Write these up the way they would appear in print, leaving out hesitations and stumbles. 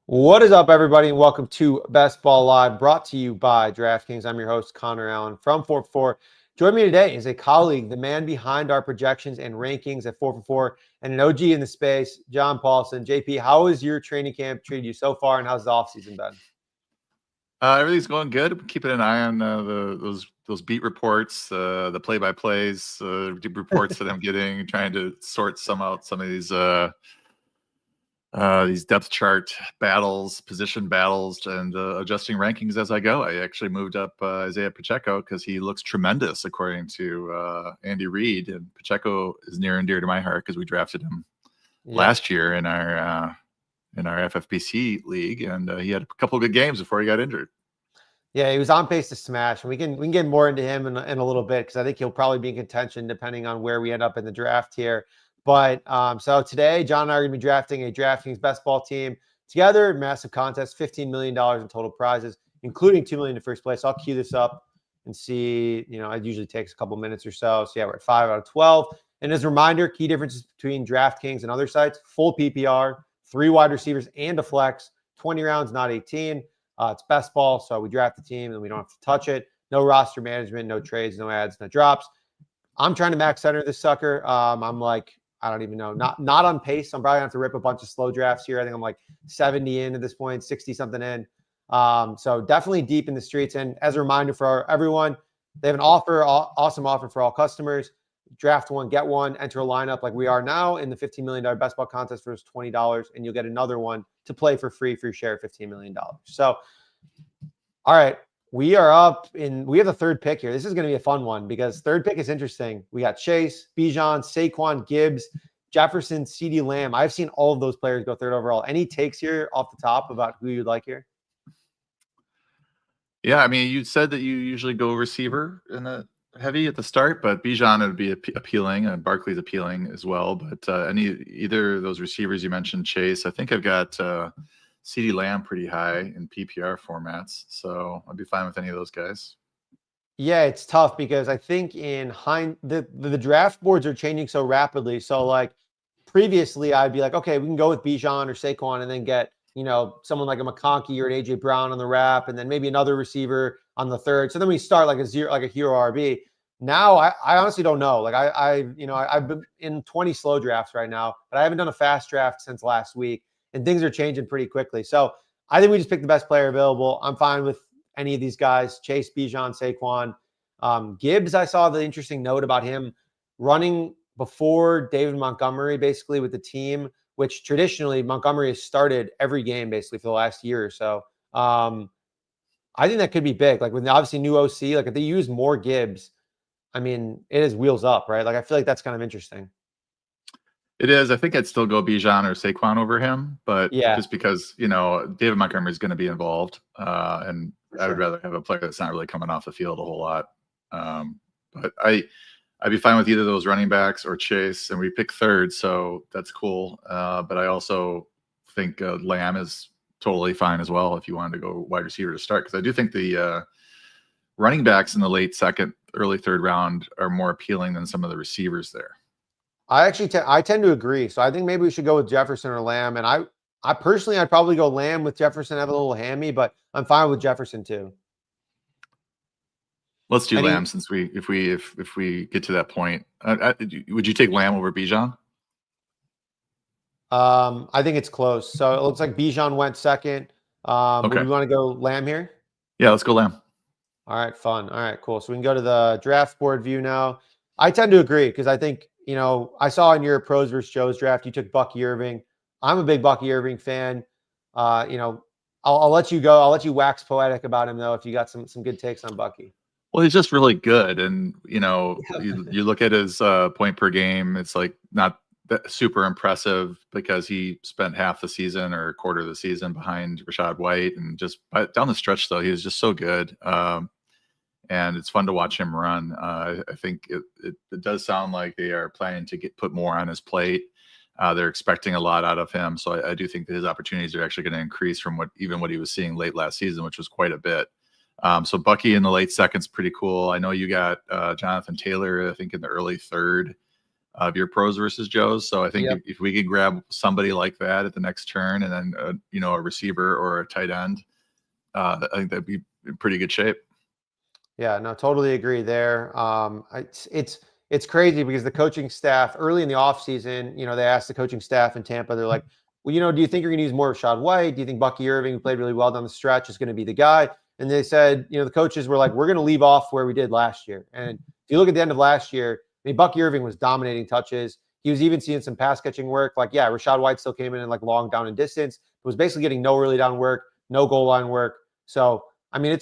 What is up, everybody, and welcome to Best Ball Live, brought to you by DraftKings. I'm your host, Connor Allen from 4for4. Joining me today is a colleague, the man behind our projections and rankings at 4for4, and an OG in the space, John Paulsen. JP, how has your training camp treated you so far, and how's the offseason been? Everything's going good. Keeping an eye on those beat reports, the play-by-plays, reports that I'm getting, trying to sort some of these depth chart battles, position battles, and adjusting rankings as I go. I actually moved up Isaiah Pacheco because he looks tremendous according to Andy Reid, and Pacheco is near and dear to my heart because we drafted him last year in our FFPC league, and he had a couple of good games before he got injured. Yeah, he was on pace to smash, and we can get more into him in a little bit because I think he'll probably be in contention depending on where we end up in the draft here. But so today, John and I are going to be drafting a DraftKings best ball team together. Massive contest, $15 million in total prizes, including $2 million in first place. I'll cue this up and see. It usually takes a couple minutes or so. So yeah, we're at 5 out of 12. And as a reminder, key differences between DraftKings and other sites: full PPR, 3 wide receivers and a flex, 20 rounds, not 18. It's best ball, so we draft the team and we don't have to touch it. No roster management, no trades, no ads, no drops. I'm trying to max center this sucker. I'm like, I don't even know, not on pace. I'm probably gonna have to rip a bunch of slow drafts here. I think I'm like 70 in at this point, 60 something in. So definitely deep in the streets. And as a reminder for everyone, they have an awesome offer for all customers. Draft one, get one, enter a lineup like we are now in the $15 million best ball contest for $20, and you'll get another one to play for free for your share of $15 million. So, all right, we have the third pick here. This is going to be a fun one because third pick is interesting. We got Chase, Bijan, Saquon, Gibbs, Jefferson, CeeDee Lamb. I've seen all of those players go third overall. Any takes here off the top about who you'd like here? Yeah, I mean, you said that you usually go receiver in the heavy at the start, but Bijan would be appealing, and Barkley's appealing as well. But either of those receivers you mentioned, Chase, I think I've got CeeDee Lamb pretty high in PPR formats, so I'd be fine with any of those guys. Yeah, it's tough because I think the draft boards are changing so rapidly. So like previously, I'd be like, okay, we can go with Bijan or Saquon and then get someone like a McConkey or an AJ Brown on the wrap, and then maybe another receiver on the third. So then we start like a hero RB. Now I honestly don't know. Like I've been in 20 slow drafts right now, but I haven't done a fast draft since last week, and things are changing pretty quickly. So I think we just pick the best player available. I'm fine with any of these guys: Chase, Bijan, Saquon. Gibbs, I saw the interesting note about him running before David Montgomery, basically with the team, which traditionally Montgomery has started every game basically for the last year or so. I think that could be big. Like with obviously new OC, like if they use more Gibbs, I mean, it is wheels up, right? Like I feel like that's kind of interesting. It is. I think I'd still go Bijan or Saquon over him, but Yeah, just because David Montgomery is going to be involved, and I would rather have a player that's not really coming off the field a whole lot. But I'd be fine with either of those running backs or Chase, and we pick third, so that's cool. But I also think Lamb is totally fine as well if you wanted to go wide receiver to start, because I do think the running backs in the late second, early third round are more appealing than some of the receivers there. I actually I tend to agree. So I think maybe we should go with Jefferson or Lamb. And I personally, I'd probably go Lamb with Jefferson, have a little hammy, but I'm fine with Jefferson too. Let's do Lamb since if we get to that point. Would you take Lamb over Bijan? I think it's close. So it looks like Bijan went second. Okay. Would we want to go Lamb here? Yeah, let's go Lamb. All right, fun. All right, cool. So we can go to the draft board view now. I tend to agree because I think, I saw in your pros versus Joe's draft, you took Bucky Irving. I'm a big Bucky Irving fan. I'll let you go. I'll let you wax poetic about him though, if you got some good takes on Bucky. Well, he's just really good. And, you look at his point per game, it's like not that super impressive because he spent half the season or a quarter of the season behind Rachaad White. And just down the stretch, though, he was just so good. And it's fun to watch him run. I think it does sound like they are planning to put more on his plate. They're expecting a lot out of him. So I do think that his opportunities are actually going to increase from what he was seeing late last season, which was quite a bit. So Bucky in the late second's pretty cool. I know you got Jonathan Taylor, I think, in the early third. of your pros versus Joes. So I think Yep. if we could grab somebody like that at the next turn, and then a receiver or a tight end, I think that'd be in pretty good shape. Yeah, no, totally agree there. It's crazy because the coaching staff early in the offseason, they asked the coaching staff in Tampa, they're like, well, do you think you're going to use more Rashad White? Do you think Bucky Irving, who played really well down the stretch, is going to be the guy? And they said, the coaches were like, we're going to leave off where we did last year. And if you look at the end of last year, I mean, Bucky Irving was dominating touches. He was even seeing some pass catching work. Like, yeah, Rashad White still came in and like long down and distance, but was basically getting no early down work, no goal line work. So, I mean,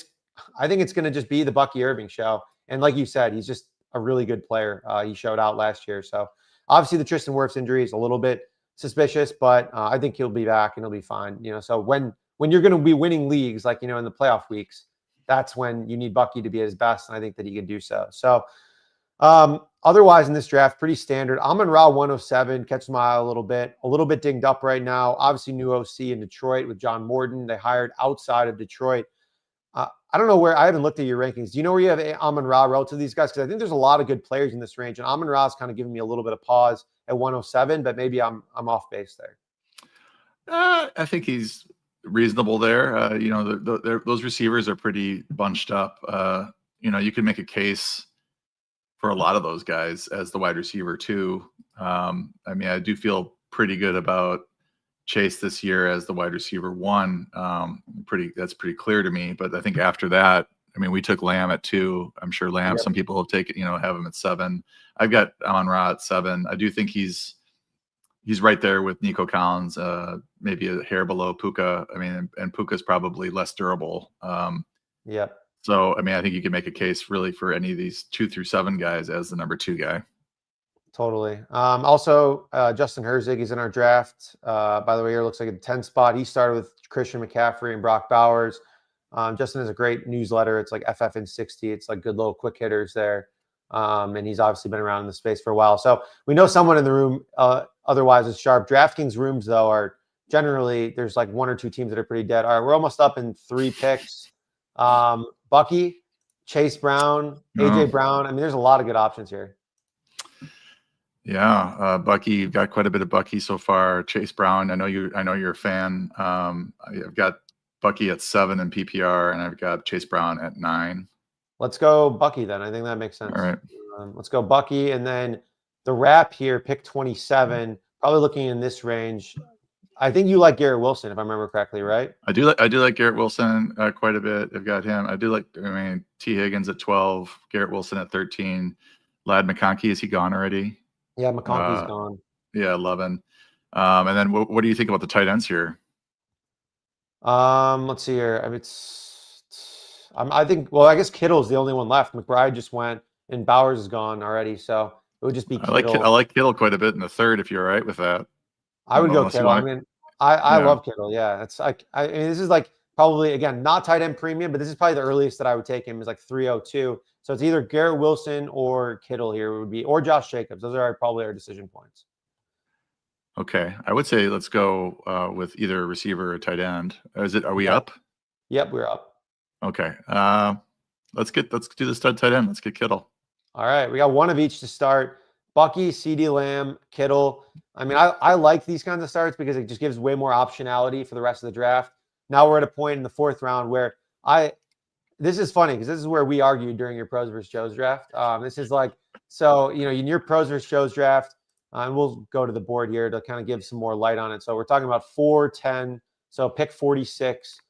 I think it's going to just be the Bucky Irving show. And like you said, he's just a really good player. He showed out last year. So obviously the Tristan Wirfs injury is a little bit suspicious, but I think he'll be back and he'll be fine. So when you're going to be winning leagues, like, in the playoff weeks, that's when you need Bucky to be at his best. And I think that he can do so. So otherwise in this draft, pretty standard. Amon-Ra 107 catches my eye a little bit dinged up right now. Obviously new OC in Detroit with John Morden. They hired outside of Detroit. I don't know where, I haven't looked at your rankings. Do you know where you have Amon-Ra relative to these guys? Because I think there's a lot of good players in this range, and Amon-Ra is kind of giving me a little bit of pause at 107, but maybe I'm off base there. I think he's reasonable there. Those receivers are pretty bunched up. You could make a case for a lot of those guys as the wide receiver too. I mean, I do feel pretty good about Chase this year as the wide receiver one. That's pretty clear to me. But I think after that, I mean, we took Lamb at 2. I'm sure Lamb, some people have taken, have him at 7. I've got Amon-Ra at 7. I do think he's right there with Nico Collins, maybe a hair below Puka. I mean, and Puka's probably less durable. So, I mean, I think you can make a case really for any of these 2 through 7 guys as the number 2 guy. Totally. Also, Justin Herzig is in our draft. By the way, here looks like a 10 spot. He started with Christian McCaffrey and Brock Bowers. Justin has a great newsletter. It's like FFN 60. It's like good little quick hitters there. And he's obviously been around in the space for a while. So we know someone in the room otherwise is sharp. DraftKings rooms, though, are generally, there's like 1 or 2 teams that are pretty dead. All right, we're almost up in 3 picks. Bucky, Chase Brown, AJ Brown. I mean, there's a lot of good options here. Yeah, Bucky, you've got quite a bit of Bucky so far. Chase Brown, I know you're a fan. I've got Bucky at 7 in PPR, and I've got Chase Brown at 9. Let's go Bucky then. I think that makes sense. All right. Let's go Bucky, and then the wrap here, pick 27. Probably looking in this range. I think you like Garrett Wilson, if I remember correctly, right? I do like Garrett Wilson quite a bit. I've got him. T. Higgins at 12, Garrett Wilson at 13. Ladd McConkey, is he gone already? Yeah, McConkey's gone. Yeah, 11. And then what do you think about the tight ends here? Let's see here. I mean, I think, well, I guess Kittle's the only one left. McBride just went, and Bowers is gone already. So it would just be Kittle. I like Kittle quite a bit in the 3rd, if you're all right with that. I would go Kittle. I mean, I love Kittle. Yeah, it's like, I mean, this is like probably, again, not tight end premium, but this is probably the earliest that I would take him is like 302. So it's either Garrett Wilson or Kittle here would be, or Josh Jacobs. Those are probably our decision points. Okay, I would say let's go with either a receiver or a tight end. Are we up? Yep, we're up. Okay, let's do the stud tight end. Let's get Kittle. All right, we got one of each to start. Bucky, CeeDee Lamb, Kittle. I mean, I like these kinds of starts because it just gives way more optionality for the rest of the draft. Now we're at a point in the 4th round where this is funny because this is where we argued during your pros versus Joe's draft. This is like, so, in your pros versus Joe's draft, and we'll go to the board here to kind of give some more light on it. So we're talking about 4-10. So pick 46.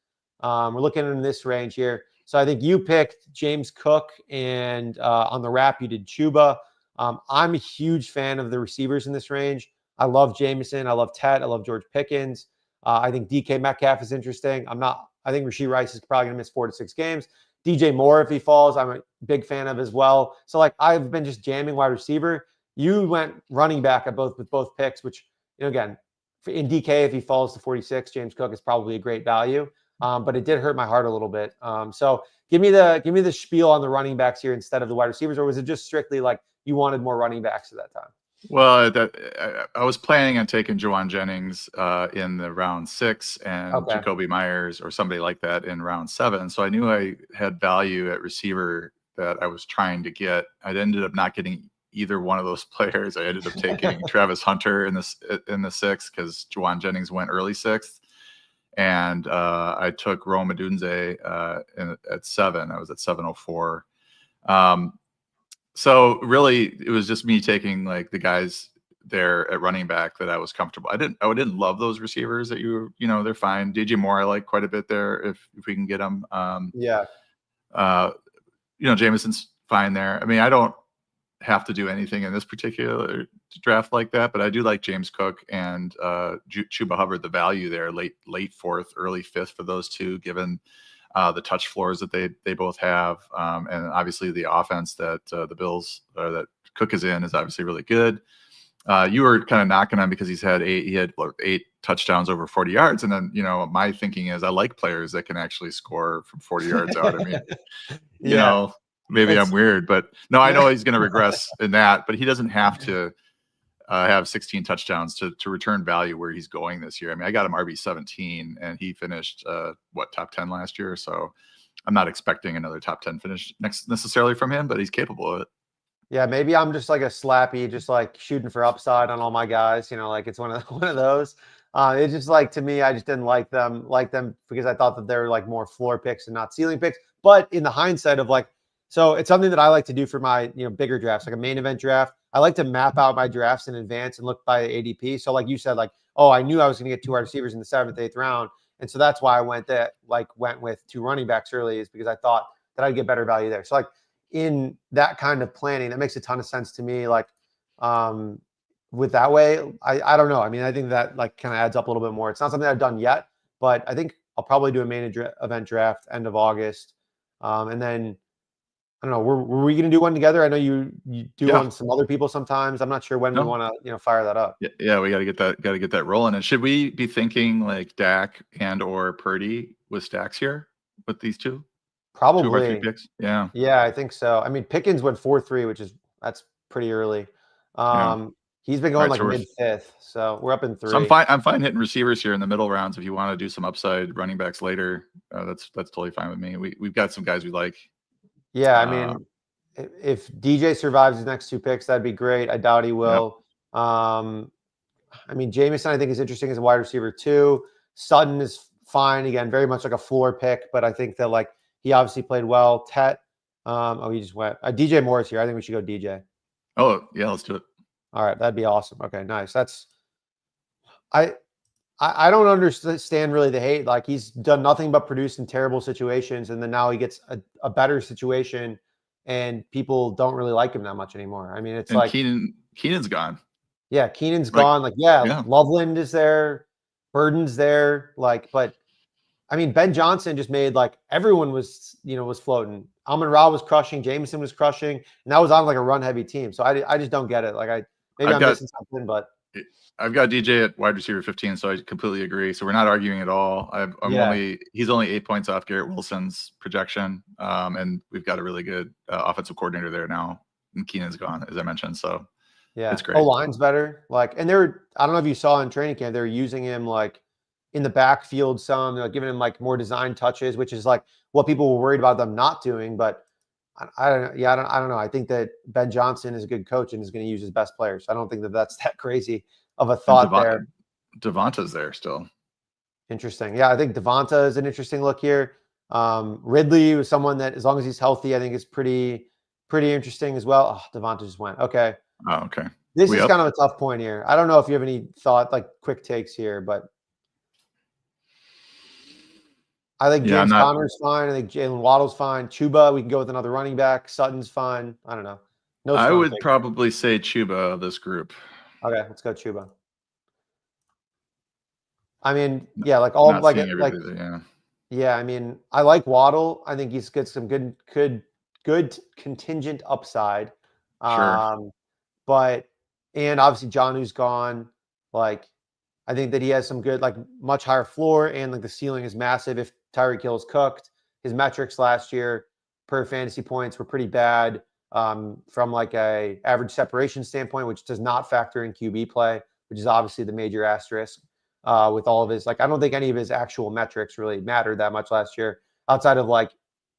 We're looking in this range here. So I think you picked James Cook, and on the wrap you did Chuba. I'm a huge fan of the receivers in this range. I love Jameson. I love Ted. I love George Pickens. I think DK Metcalf is interesting. I think Rashee Rice is probably going to miss 4 to 6 games. DJ Moore, if he falls, I'm a big fan of as well. So like I've been just jamming wide receiver. You went running back with both picks, which, again, in DK, if he falls to 46, James Cook is probably a great value. But it did hurt my heart a little bit. So give me the spiel on the running backs here instead of the wide receivers, or was it just strictly like you wanted more running backs at that time? Well, I was planning on taking Juwan Jennings in the round 6 and Jacoby Myers or somebody like that in round 7. So I knew I had value at receiver that I was trying to get. I ended up not getting either one of those players. I ended up taking Travis Hunter in the 6th because Juwan Jennings went early 6th. And I took Rome Odunze at 7. I was at 704. So really, it was just me taking like the guys there at running back that I was comfortable. I didn't love those receivers that they're fine. DJ Moore I like quite a bit there if we can get him. Yeah. Jameson's fine there. I mean, I don't have to do anything in this particular draft like that, but I do like James Cook and Chuba Hubbard, the value there, late 4th, early 5th for those two, given the touch floors that they both have, and obviously the offense that the Bills that Cook is in is obviously really good. You were kind of knocking on because he had 8 touchdowns over 40 yards, and then my thinking is I like players that can actually score from 40 yards out. I mean, maybe I'm weird, but no, I know he's going to regress in that, but he doesn't have to have 16 touchdowns to return value where he's going this year. I mean, I got him RB 17 and he finished top 10 last year. So I'm not expecting another top 10 finish necessarily from him, but he's capable of it. Yeah, maybe I'm just like a slappy, just like shooting for upside on all my guys. Like it's one of those. It's just like, to me, I just didn't like them because I thought that they were like more floor picks and not ceiling picks. But in the hindsight of like, so it's something that I like to do for my bigger drafts, like a main event draft. I like to map out my drafts in advance and look by ADP. So like you said, like, oh, I knew I was going to get 2 wide receivers in the 7th, 8th round, and so that's why I went with 2 running backs early, is because I thought that I'd get better value there. So like in that kind of planning, that makes a ton of sense to me. Like with that way, I don't know. I mean, I think that like kind of adds up a little bit more. It's not something I've done yet, but I think I'll probably do a main event draft end of August, and then. I don't know. Were we going to do one together? I know you do on some other people sometimes. I'm not sure when we want to fire that up. Yeah, we got to get that rolling. And should we be thinking like Dak and or Purdy with stacks here with these two? Probably 2 of our 3 picks. Yeah. Yeah, I think so. I mean, Pickens went 4-3, that's pretty early. He's been going mid-5th, so we're up in 3. So I'm fine hitting receivers here in the middle rounds. If you want to do some upside running backs later, that's totally fine with me. We've got some guys we like. Yeah, I mean, if DJ survives his next 2 picks, that'd be great. I doubt he will. Yep. I mean, Jameson, I think, is interesting as a wide receiver too. Sutton is fine. Again, very much like a floor pick, but I think that like he obviously played well. Tet, he just went. DJ Moore's here. I think we should go DJ. Oh yeah, let's do it. All right, that'd be awesome. Okay, nice. I don't understand really the hate. Like he's done nothing but produce in terrible situations, and then now he gets a better situation, and people don't really like him that much anymore. I mean, it's like Keenan's gone. Yeah, Keenan's gone. Like, Loveland is there, Burden's there. Like, but I mean, Ben Johnson just made like everyone was floating. Amon-Ra was crushing, Jameson was crushing, and that was on like a run heavy team. So I just don't get it. Like I'm missing something, but. I've got DJ at wide receiver 15, so I completely agree. So we're not arguing at all. He's only 8 points off Garrett Wilson's projection, and we've got a really good offensive coordinator there now. And Keenan's gone, as I mentioned. So it's great. Line's better. Like, and I don't know if you saw in training camp, they're using him like in the backfield some, giving him like more design touches, which is like what people were worried about them not doing. But I don't know. Yeah, I don't know. I think that Ben Johnson is a good coach and is going to use his best players. I don't think that that's that crazy of a thought there. Devonta's there still. Interesting. Yeah, I think Devonta is an interesting look here. Ridley was someone that, as long as he's healthy, I think is pretty interesting as well. Oh, Devonta just went. Okay. Oh, okay. This is kind of a tough point here. I don't know if you have any quick takes here, but I think James Conner's fine. I think Jalen Waddle's fine. Chuba, we can go with another running back. Sutton's fine. I don't know. I would probably say Chuba of this group. Okay, let's go Chuba. I mean, yeah, like all like yeah. I mean, I like Waddle. I think he's got some good contingent upside. Sure. But obviously Jonu's gone. Like, I think that he has some good, like much higher floor, and like the ceiling is massive if Tyreek Hill's cooked. His metrics last year per fantasy points were pretty bad. From like a average separation standpoint, which does not factor in QB play, which is obviously the major asterisk with all of his, like, I don't think any of his actual metrics really mattered that much last year outside of like,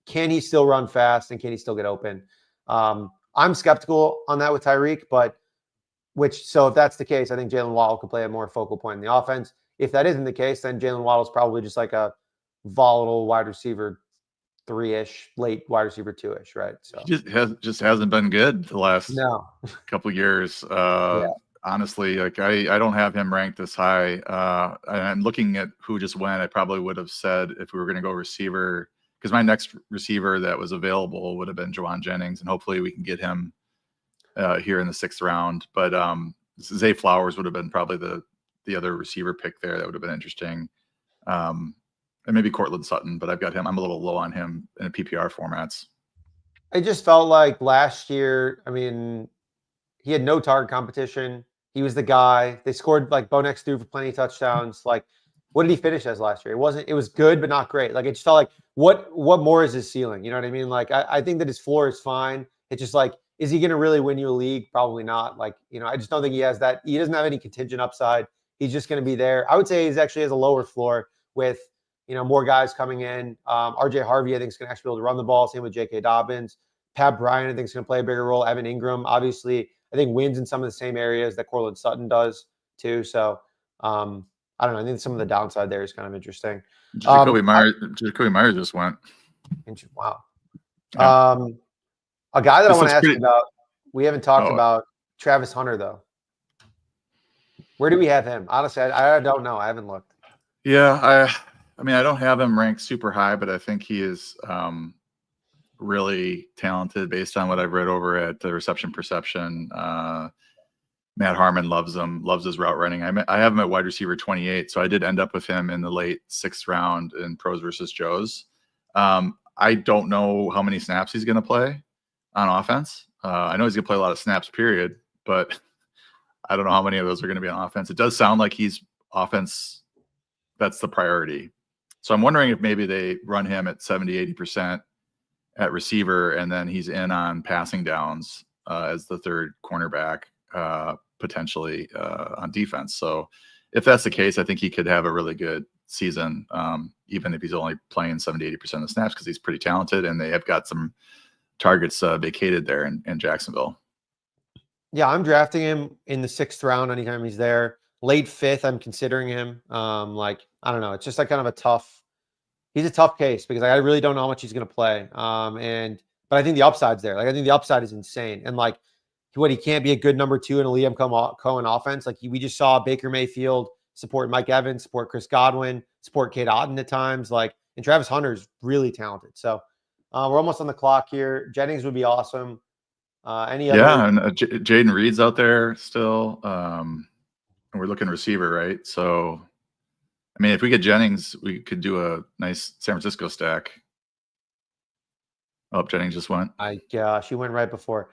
can he still run fast and can he still get open? I'm skeptical on that with Tyreek, but so if that's the case, I think Jalen Waddle could play a more focal point in the offense. If that isn't the case, then Jalen Waddle is probably just like a volatile wide receiver 3-ish, late wide receiver 2-ish, right? So He just hasn't been good the last no, couple years. yeah, Honestly, like I don't have him ranked this high. And I'm looking at who just went. I probably would have said if we were going to go receiver, because my next receiver that was available would have been Juwan Jennings, and hopefully we can get him here in the 6th round. But Zay Flowers would have been probably the other receiver pick there. That would have been interesting. And maybe Cortland Sutton, but I've got him. I'm a little low on him in PPR formats. it just felt like last year. I mean, he had no target competition. He was the guy. They scored like Bo Nix threw for plenty of touchdowns. Like, what did he finish as last year? It wasn't. It was good, but not great. Like, it just felt like what more is his ceiling? You know what I mean? Like, I think that his floor is fine. It's just like, is he going to really win you a league? Probably not. Like, I just don't think he has that. He doesn't have any contingent upside. He's just going to be there. I would say he's actually has a lower floor with more guys coming in. RJ Harvey, I think, is going to actually be able to run the ball. Same with J.K. Dobbins. Pat Bryant, I think, is going to play a bigger role. Evan Ingram, obviously, I think wins in some of the same areas that Cortland Sutton does too. So I don't know. I think some of the downside there is kind of interesting. Jacoby Myers just went. Wow. Yeah. A guy that I want to ask you about, we haven't talked about Travis Hunter, though. Where do we have him? Honestly, I don't know. I haven't looked. Yeah, I mean, I don't have him ranked super high, but I think he is really talented based on what I've read over at the Reception Perception. Matt Harmon loves him, loves his route running. I have him at wide receiver 28, so I did end up with him in the late 6th round in Pros versus Joes. I don't know how many snaps he's going to play on offense. I know he's going to play a lot of snaps, period, but I don't know how many of those are going to be on offense. It does sound like he's offense. That's the priority. So I'm wondering if maybe they run him at 70-80% at receiver, and then he's in on passing downs as the 3rd cornerback, potentially on defense. So if that's the case, I think he could have a really good season, even if he's only playing 70-80% of the snaps, because he's pretty talented and they have got some targets vacated there in Jacksonville. Yeah, I'm drafting him in the 6th round anytime he's there. Late 5th, I'm considering him. I don't know. It's just like kind of he's a tough case because I really don't know how much he's going to play. But I think the upside's there. Like, I think the upside is insane. And like, he can't be a good number 2 in a Liam Cohen offense. Like, we just saw Baker Mayfield support Mike Evans, support Chris Godwin, support Cade Otton at times. Like, and Travis Hunter's really talented. So we're almost on the clock here. Jennings would be awesome. Any other? Yeah, and Jaden Reed's out there still. And we're looking receiver, right? So, I mean, if we get Jennings, we could do a nice San Francisco stack. Oh, Jennings just went. My gosh, he went right before.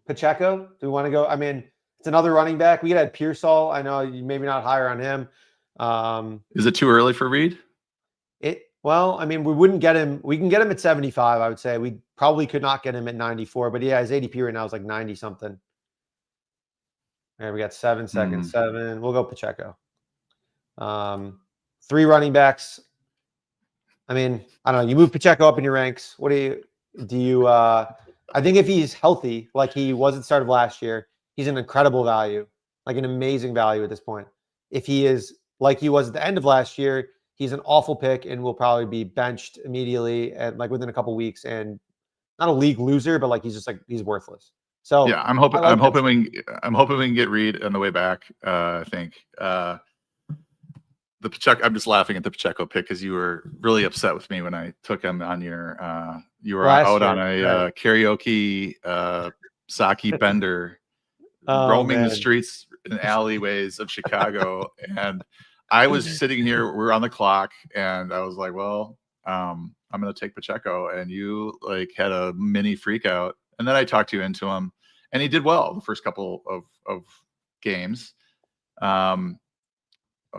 Pacheco, do we want to go? I mean, it's another running back. We could add Pearsall. I know you maybe not higher on him. Is it too early for Reed? Well, I mean, we wouldn't get him. We can get him at 75, I would say. We probably could not get him at 94, but yeah, his ADP right now is like 90 something. All right, we got 7 seconds. 7. We'll go Pacheco. 3 running backs. I mean, I don't know. You move Pacheco up in your ranks. What do you? I think if he's healthy, like he was at the start of last year, he's an incredible value, like an amazing value at this point. If he is like he was at the end of last year, he's an awful pick and will probably be benched immediately and like within a couple weeks, and not a league loser, but like he's worthless. So yeah, I'm hoping we can get Reed on the way back. I think the Pacheco. I'm just laughing at the Pacheco pick because you were really upset with me when I took him on your. You were out on a karaoke Saki bender, roaming the streets and alleyways of Chicago, and I was sitting here. We're on the clock, and I was like, "Well, I'm going to take Pacheco," and you like had a mini freak out, and then I talked you into him, and he did well the first couple of games. Oh,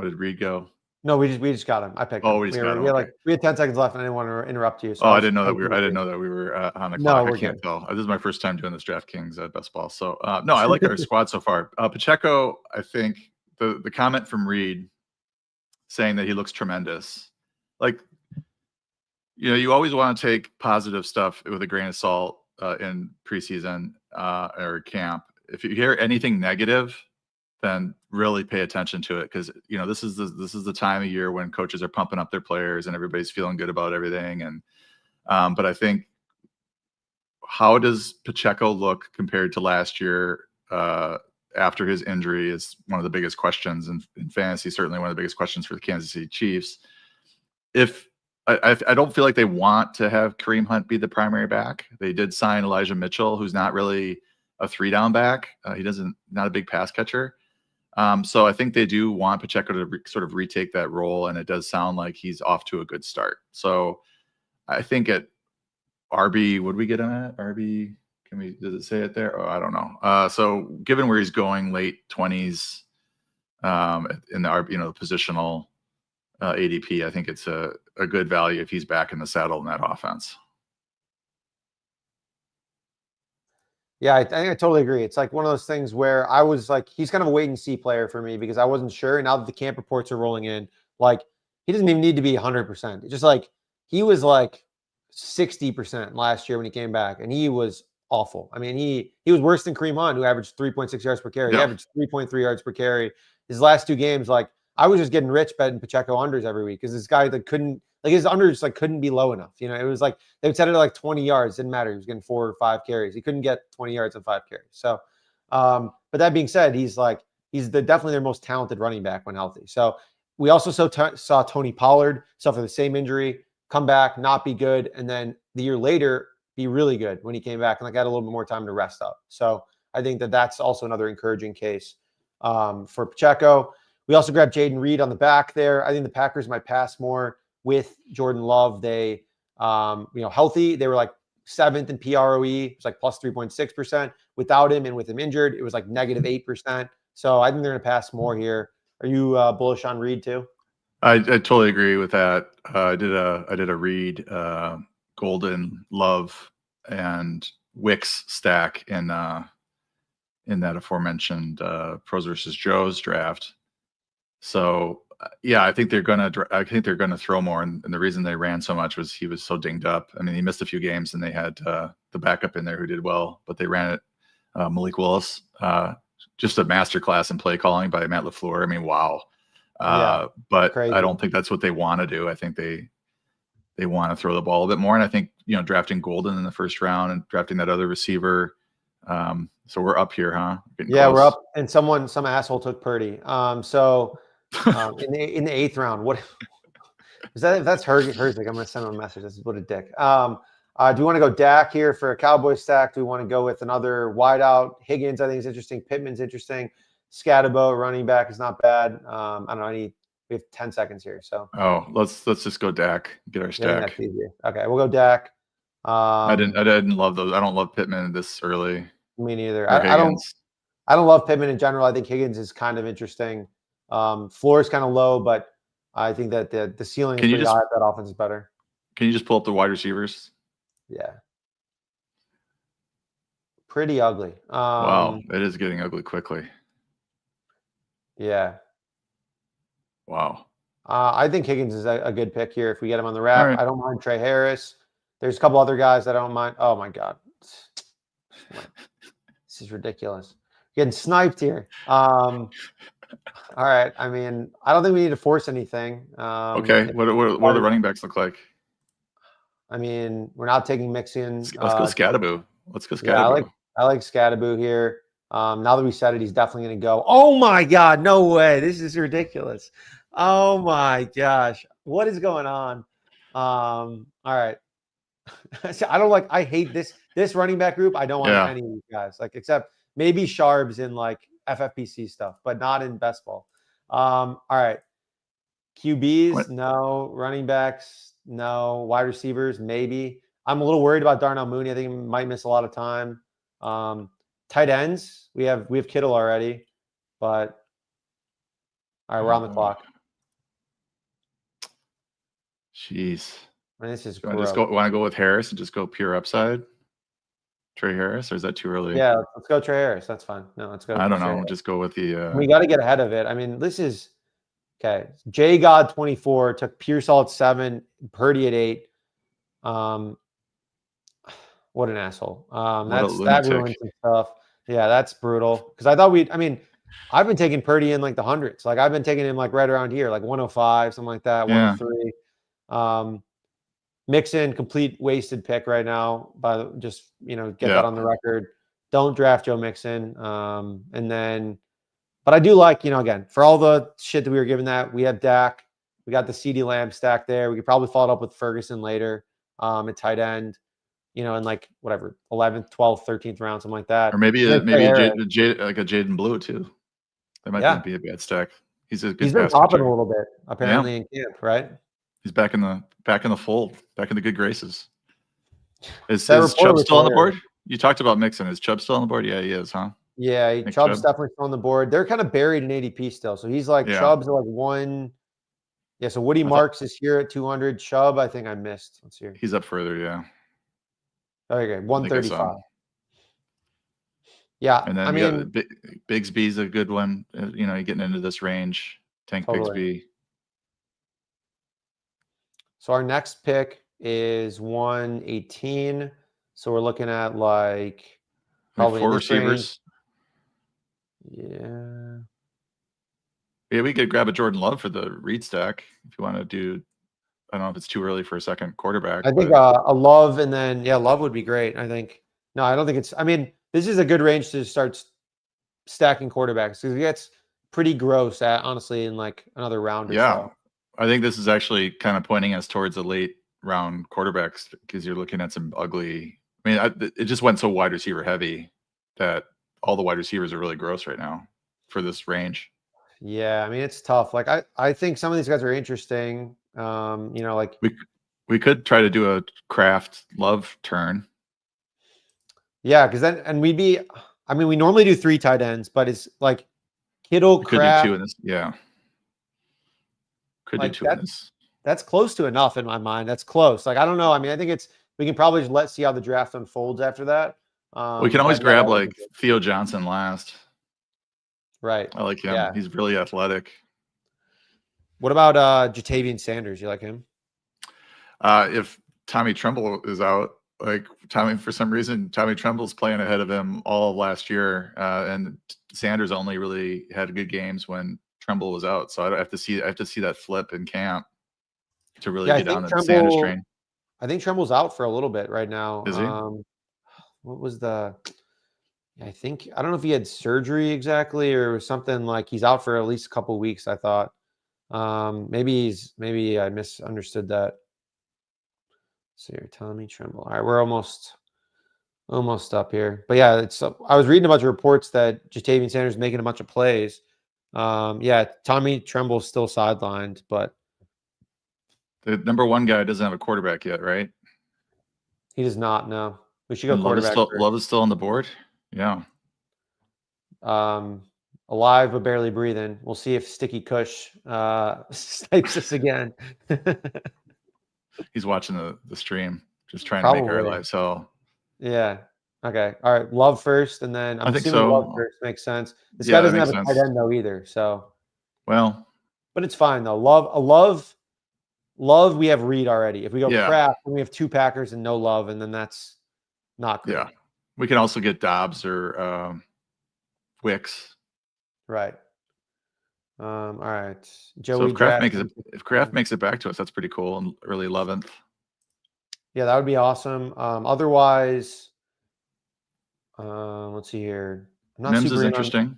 did Reed go? No, we just got him. I picked him. We just got him. We had 10 seconds left, and I didn't want to interrupt you. So I didn't know that we were on the clock. No, I can't tell. This is my first time doing this DraftKings best ball. So no, I like our squad so far. Pacheco, I think the comment from Reed saying that he looks tremendous, like, you always want to take positive stuff with a grain of salt. in preseason or camp. If you hear anything negative, then really pay attention to it, because this is the time of year when coaches are pumping up their players and everybody's feeling good about everything. And but I think, how does Pacheco look compared to last year after his injury is one of the biggest questions in fantasy. Certainly one of the biggest questions for the Kansas City Chiefs. If I don't feel like they want to have Kareem Hunt be the primary back. They did sign Elijah Mitchell, who's not really a 3-down back. He not a big pass catcher. So I think they do want Pacheco to sort of retake that role, and it does sound like he's off to a good start. So I think at RB, would we get him at RB? Does it say it there? Oh, I don't know. So given where he's going, late 20s, in the RB, the positional ADP, I think it's a good value if he's back in the saddle in that offense. Yeah, I think I totally agree. It's like one of those things where I was like, he's kind of a wait and see player for me, because I wasn't sure. Now that the camp reports are rolling in, like, he doesn't even need to be 100%. It's just like he was like 60% last year when he came back, and he was awful. I mean, he was worse than Kareem Hunt, who averaged 3.6 yards per carry. He averaged 3.3 yards per carry. His last 2 games, like, I was just getting rich betting Pacheco unders every week, because this guy that couldn't, like, his unders like couldn't be low enough. It was like they would set it at like 20 yards. Didn't matter. He was getting 4 or 5 carries. He couldn't get 20 yards on 5 carries. So, but that being said, he's definitely their most talented running back when healthy. So we also saw Tony Pollard suffer the same injury, come back, not be good, and then the year later be really good when he came back and like had a little bit more time to rest up. So I think that's also another encouraging case for Pacheco. We also grabbed Jaden Reed on the back there. I think the Packers might pass more with Jordan Love. They, healthy, they were like 7th in PROE. It was like plus 3.6%. Without him and with him injured, it was like negative 8%. So I think they're going to pass more here. Are you bullish on Reed too? I totally agree with that. I did a Reed, Golden, Love, and Wicks stack in that aforementioned Pros versus Joe's draft. So yeah, I think they're gonna throw more, and the reason they ran so much was he was so dinged up. I mean, he missed a few games, and they had the backup in there who did well, but they ran it. Malik Willis, just a masterclass in play calling by Matt LaFleur. I mean, wow. But crazy. I don't think that's what they want to do. I think they want to throw the ball a bit more, and I think drafting Golden in the first round and drafting that other receiver. So we're up here, huh? Yeah, close. We're up, and some asshole took Purdy. So in the 8th round, what is that? If that's Herzig, I'm gonna send him a message. This is what a dick. Do you want to go Dak here for a Cowboy stack? Do we want to go with another wideout? Higgins, I think, is interesting. Pittman's interesting. Scatterbo, running back, is not bad. I don't know. We have 10 seconds here, so. Let's just go Dak. Get our stack. That's easier. Okay, we'll go Dak. I didn't love those. I don't love Pittman this early. Me neither. I don't love Pittman in general. I think Higgins is kind of interesting. Floor is kind of low, but I think that the ceiling is pretty high. That offense is better. Can you just pull up the wide receivers? Yeah. Pretty ugly. Wow, it is getting ugly quickly. Yeah. Wow. I think Higgins is a good pick here if we get him on the wrap. Right. I don't mind Trey Harris. There's a couple other guys that I don't mind. Oh my God. This is ridiculous. Getting sniped here. All right. I mean, I don't think we need to force anything. Okay. What do the running backs look like? I mean, we're not taking Mixon. Let's go Scatterbo. Yeah, I like Scatterbo here. Now that we said it, he's definitely going to go. Oh my God, no way. This is ridiculous. Oh my gosh. What is going on? All right. I hate this running back group. I don't want any of these guys, except maybe Sharps in FFPC stuff, but not in best ball. All right. QBs, no. Running backs, no. Wide receivers, maybe. I'm a little worried about Darnell Mooney. I think he might miss a lot of time. Tight ends, we have Kittle already, but all right, we're on the clock. Jeez. I mean, this is want to go with Harris and just go pure upside? Trey Harris, or is that too early? Yeah, let's go Trey Harris. That's fine. No, let's go. I don't know. We'll just go with the. We got to get ahead of it. I mean, this is okay. J God 24 took Pearsall at 7, Purdy at 8. What an asshole. What a That lunatic. ruined some stuff. Yeah, that's brutal. Because I thought I mean, I've been taking Purdy in like the hundreds. Like I've been taking him like right around here, like 105, something like that, Yeah. 103. Mixon, complete wasted pick right now. Just get that on the record. Don't draft Joe Mixon. And then, but I do like, again, for all the shit that we were given that, we have Dak. We got the CD Lamb stack there. We could probably follow it up with Ferguson later at tight end, in like whatever, 11th, 12th, 13th round, something like that. Or maybe like a Jaden Blue too. That might not be a bad stack. He's a good He's been pass popping catcher. a little bit, apparently, in camp, right? He's back in the fold, back in the good graces. Is That Chubb report still on the hilarious. board? You talked about Mixon. Is Chubb still on the board? Yeah, he is, huh? Yeah, Nick Chubb's Chubb. definitely still on the board. They're kind of buried in ADP still. So he's like Chubb's like one. Yeah, so Woody Marks is here at 200. Chubb, I think I missed. Let's see. He's up further, yeah. Okay, I 135. Yeah, And then I mean, Bigsby's a good one. You're getting into this range. Tank totally. Bigsby. So our next pick is 118. So we're looking at like probably 4 receivers. Range. Yeah. Yeah, we could grab a Jordan Love for the read stack if you want to do. I don't know if it's too early for a second quarterback. I think a Love and then Love would be great. I think. No, I don't think it's. I mean, this is a good range to start stacking quarterbacks because it gets pretty gross honestly in like another round or so. I think this is actually kind of pointing us towards the late round quarterbacks because you're looking at some ugly. I mean, it just went so wide receiver heavy that all the wide receivers are really gross right now for this range. Yeah, I mean it's tough. Like I think some of these guys are interesting. Like we could try to do a Kraft Love turn. Yeah, because then we'd be. I mean, we normally do 3 tight ends, but it's like Kittle, Kraft. Could do 2 in this. Yeah. Could do 2 in this. That's close to enough in my mind. That's close. Like I don't know. I mean, I think we can probably just see how the draft unfolds after that. We can always grab like Theo Johnson last. Right. I like him. Yeah. He's really athletic. What about Jatavian Sanders? You like him? If Tommy Tremble is out, like for some reason, Tommy Tremble's playing ahead of him all of last year, and Sanders only really had good games when Tremble was out. So I have to see that flip in camp to really get on the Sanders train. I think Tremble's out for a little bit right now. Is he? What was I don't know if he had surgery exactly or it was something like he's out for at least a couple of weeks, I thought. Maybe I misunderstood that. So here, Tommy Tremble. All right, we're almost up here. But yeah, I was reading a bunch of reports that Jatavian Sanders is making a bunch of plays. Tommy Tremble's still sidelined, but the number 1 guy doesn't have a quarterback yet, right? He does not. No, we should go quarterback. Love is still on the board. Yeah. Alive but barely breathing. We'll see if Sticky Kush snipes us again. He's watching the stream, just trying to make our lives hell. Yeah. Okay. All right. Love first, and then I'm assuming Love first makes sense. This guy doesn't have a tight end though either. So. Well. But it's fine though. Love. We have Reed already. If we go Kraft, then we have 2 Packers and no Love, and then that's not great. Yeah. We can also get Dobbs or Wicks. Right. All right. Joey. So if Kraft makes it back to us, that's pretty cool. In early 11th. Yeah, that would be awesome. Otherwise, let's see here. Mims is interesting.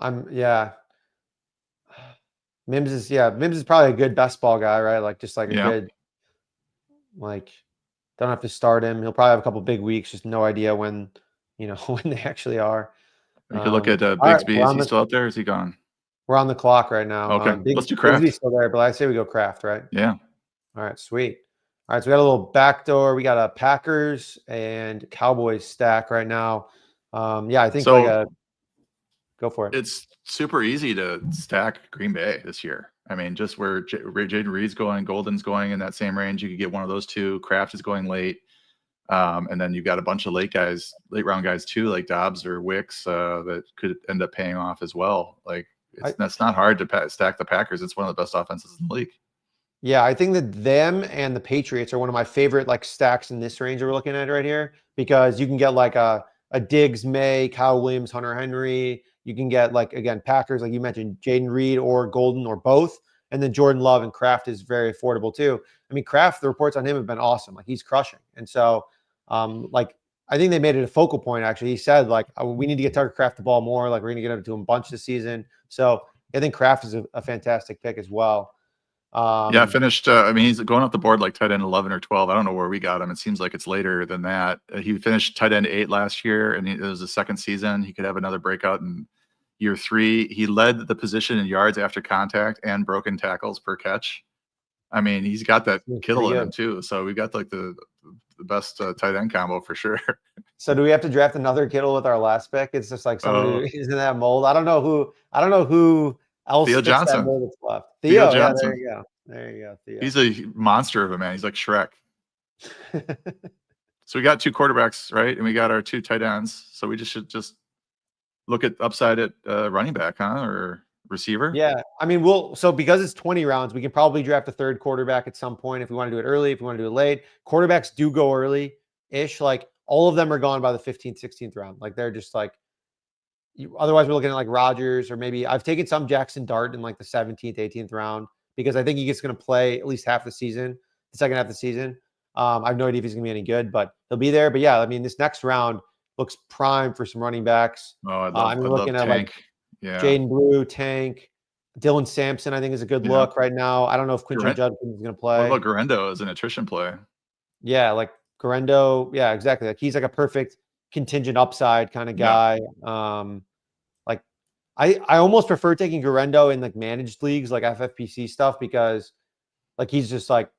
Mims is probably a good best ball guy, right? Like just like a good, like don't have to start him. He'll probably have a couple big weeks. Just no idea when they actually are. You could look at Bigsby. Is he still out there? Or is he gone? We're on the clock right now. Okay, let's do Kraft. Bigsby's still there, but I say we go Kraft, right? Yeah. All right, sweet. All right, so we got a little backdoor. We got a Packers and Cowboys stack right now. I think go for it. It's super easy to stack Green Bay this year. I mean, just where Jaden Reed's going, Golden's going in that same range. You could get one of those 2. Kraft is going late. And then you've got a bunch of late round guys too, like Dobbs or Wicks, that could end up paying off as well. Like that's not hard to stack the Packers. It's one of the best offenses in the league. Yeah, I think that them and the Patriots are one of my favorite like stacks in this range that we're looking at right here because you can get like a Diggs, May, Kyle Williams, Hunter Henry. You can get like again Packers, like you mentioned, Jaden Reed or Golden or both, and then Jordan Love and Kraft is very affordable too. I mean, Kraft, the reports on him have been awesome. Like he's crushing, and so like I think they made it a focal point. Actually, he said like we need to get Tucker Kraft the ball more. Like we're going to get him to him a bunch this season. So I think Kraft is a fantastic pick as well. Yeah, Um, finished. I mean, he's going off the board like tight end 11 or 12. I don't know where we got him. It seems like it's later than that. He finished tight end 8 last year, and it was the second season. He could have another breakout in year 3. He led the position in yards after contact and broken tackles per catch. I mean, he's got that Kittle in him too. So we got like the best tight end combo for sure. So do we have to draft another Kittle with our last pick? It's just like someone who is in that mold. I don't know who else Theo fits that Johnson. mold that's left. Theo Theo, yeah, Johnson. there you go. There you go, Theo. He's a monster of a man. He's like Shrek. So we got 2 quarterbacks, right? And we got our 2 tight ends. So we should look at upside at running back, huh? Or receiver? Yeah. I mean, so because it's 20 rounds, we can probably draft a third quarterback at some point if we want to do it early, if we want to do it late. Quarterbacks do go early-ish. Like all of them are gone by the 15th, 16th round. Like they're just like otherwise we're looking at like Rodgers or maybe I've taken some Jackson Dart in like the 17th, 18th round because I think he's going to play at least half the season, the second half of the season. I have no idea if he's going to be any good, but he'll be there. But yeah, I mean, this next round looks prime for some running backs. Oh, I'm looking at Tank. like Yeah. Jaden Blue, Tank, Dylan Sampson, I think is a good look right now. I don't know if Quinton Judkins is going to play. What about Garendo as an attrition play? Yeah, like Garendo. Yeah, exactly. Like he's like a perfect contingent upside kind of guy. Yeah. Like I almost prefer taking Garendo in like managed leagues, like FFPC stuff, because like he's just like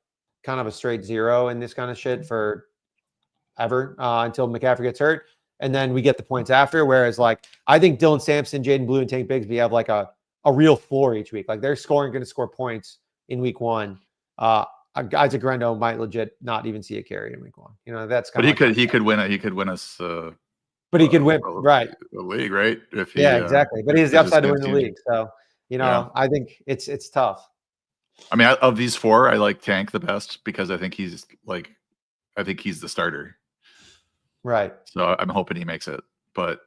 kind of a straight zero in this kind of shit for ever until McCaffrey gets hurt. And then we get the points after. Whereas like I think Dylan Sampson, Jaden Blue, and Tank Bigsby have like a real floor each week. Like they're going to score points in week 1. Guys like Garendo might legit not even see a carry in week 1. You know, that's kind of. But he could win it. He could win us. But he could win, right? The league, right? If he, yeah, exactly. But he has the upside to win the league. So you know, yeah. I think it's tough. I mean, of these 4, I like Tank the best because I think he's the starter. Right. So I'm hoping he makes it. But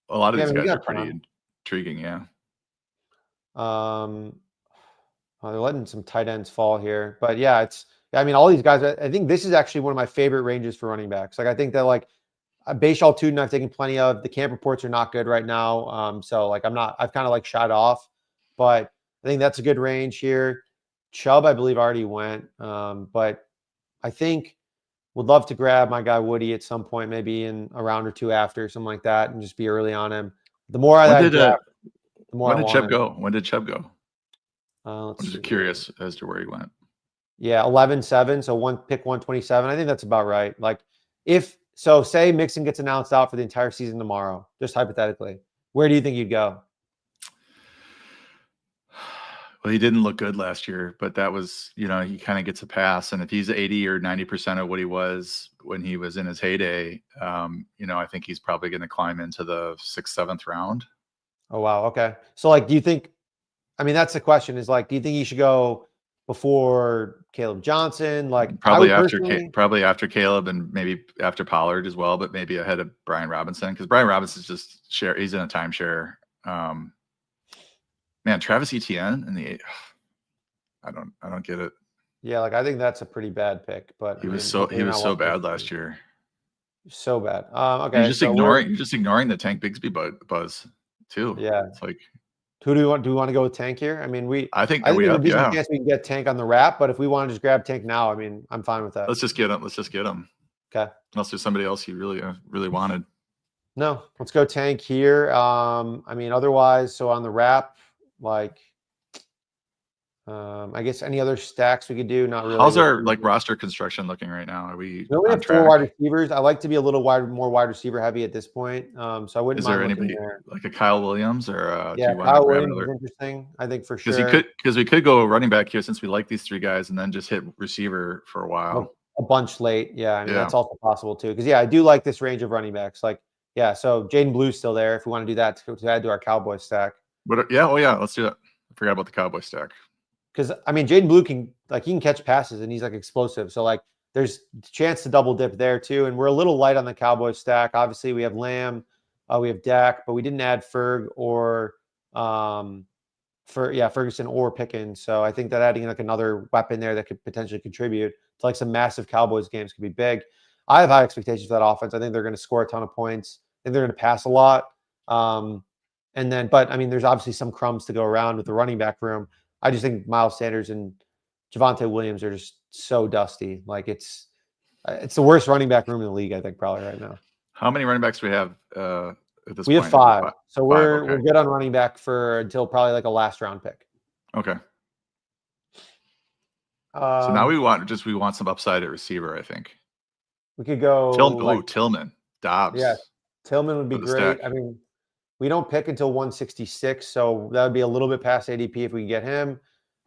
a lot of these guys are pretty intriguing. Yeah. They're letting some tight ends fall here, but yeah, I mean, all these guys. I think this is actually one of my favorite ranges for running backs. Like I think that like Bashal Tuden I've taken plenty of. The camp reports are not good right now. So like I've kind of like shied off, but I think that's a good range here. Chubb, I believe, already went. But I think would love to grab my guy Woody at some point, maybe in a round or 2 after, something like that, and just be early on him. The more I draft, the more when did Chubb go? When did Chubb go? I'm just curious as to where he went. Yeah, 11-7. So pick 127. I think that's about right. Like say Mixon gets announced out for the entire season tomorrow, just hypothetically, where do you think you'd go? Well, he didn't look good last year, but that was, he kind of gets a pass. And if he's 80 or 90% of what he was when he was in his heyday, I think he's probably going to climb into the 6th, 7th round. Oh, wow. Okay. So like, do you think, I mean, that's the question is like, do you think he should go before Caleb Johnson? Like probably after Caleb and maybe after Pollard as well, but maybe ahead of Brian Robinson. Cause Brian Robinson's he's in a timeshare. Man, Travis Etienne in the 8th. I don't get it. Yeah, like I think that's a pretty bad pick, but he was so bad last year. So bad. Okay. You're just ignoring the Tank Bigsby buzz too. Yeah. It's like, who do we want to go with Tank here? I mean, I think there's a decent chance we can get Tank on the wrap, but if we want to just grab Tank now, I mean, I'm fine with that. Let's just get him. Okay. Unless there's somebody else you really wanted. No, let's go Tank here. I mean, otherwise, so on the wrap, like, I guess any other stacks we could do? Not really. How's our roster construction looking right now? Are we on track? 4 wide receivers. I like to be a little more wide receiver heavy at this point. So I wouldn't. Is there anybody like a Kyle Williams or Kyle Williams is interesting. I think for sure. Because we could go running back here since we like these 3 guys, and then just hit receiver for a while. A bunch late, yeah. I mean that's also possible too. Because I do like this range of running backs. Like, so Jaden Blue's still there. If we want to do that to add to our Cowboy stack. But let's do that. I forgot about the Cowboy stack. because I mean, Jaden Blue he can catch passes and he's like explosive. So like, there's a chance to double dip there too. And we're a little light on the Cowboys stack. Obviously, we have Lamb, we have Dak, but we didn't add Ferg or Ferguson or Pickens. So I think that adding like another weapon there that could potentially contribute to like some massive Cowboys games could be big. I have high expectations for that offense. I think they're going to score a ton of points. I think they're going to pass a lot. But I mean, there's obviously some crumbs to go around with the running back room. I just think Miles Sanders and Javonte Williams are just so dusty. Like it's the worst running back room in the league, I think, probably right now. How many running backs do we have at this We point? have 5. So we're okay. good on running back until probably like a last round pick. Okay. So now we want some upside at receiver, I think. We could go Tillman. Dobbs. Yeah, Tillman would be great. I mean, we don't pick until 166, so that would be a little bit past ADP if we can get him.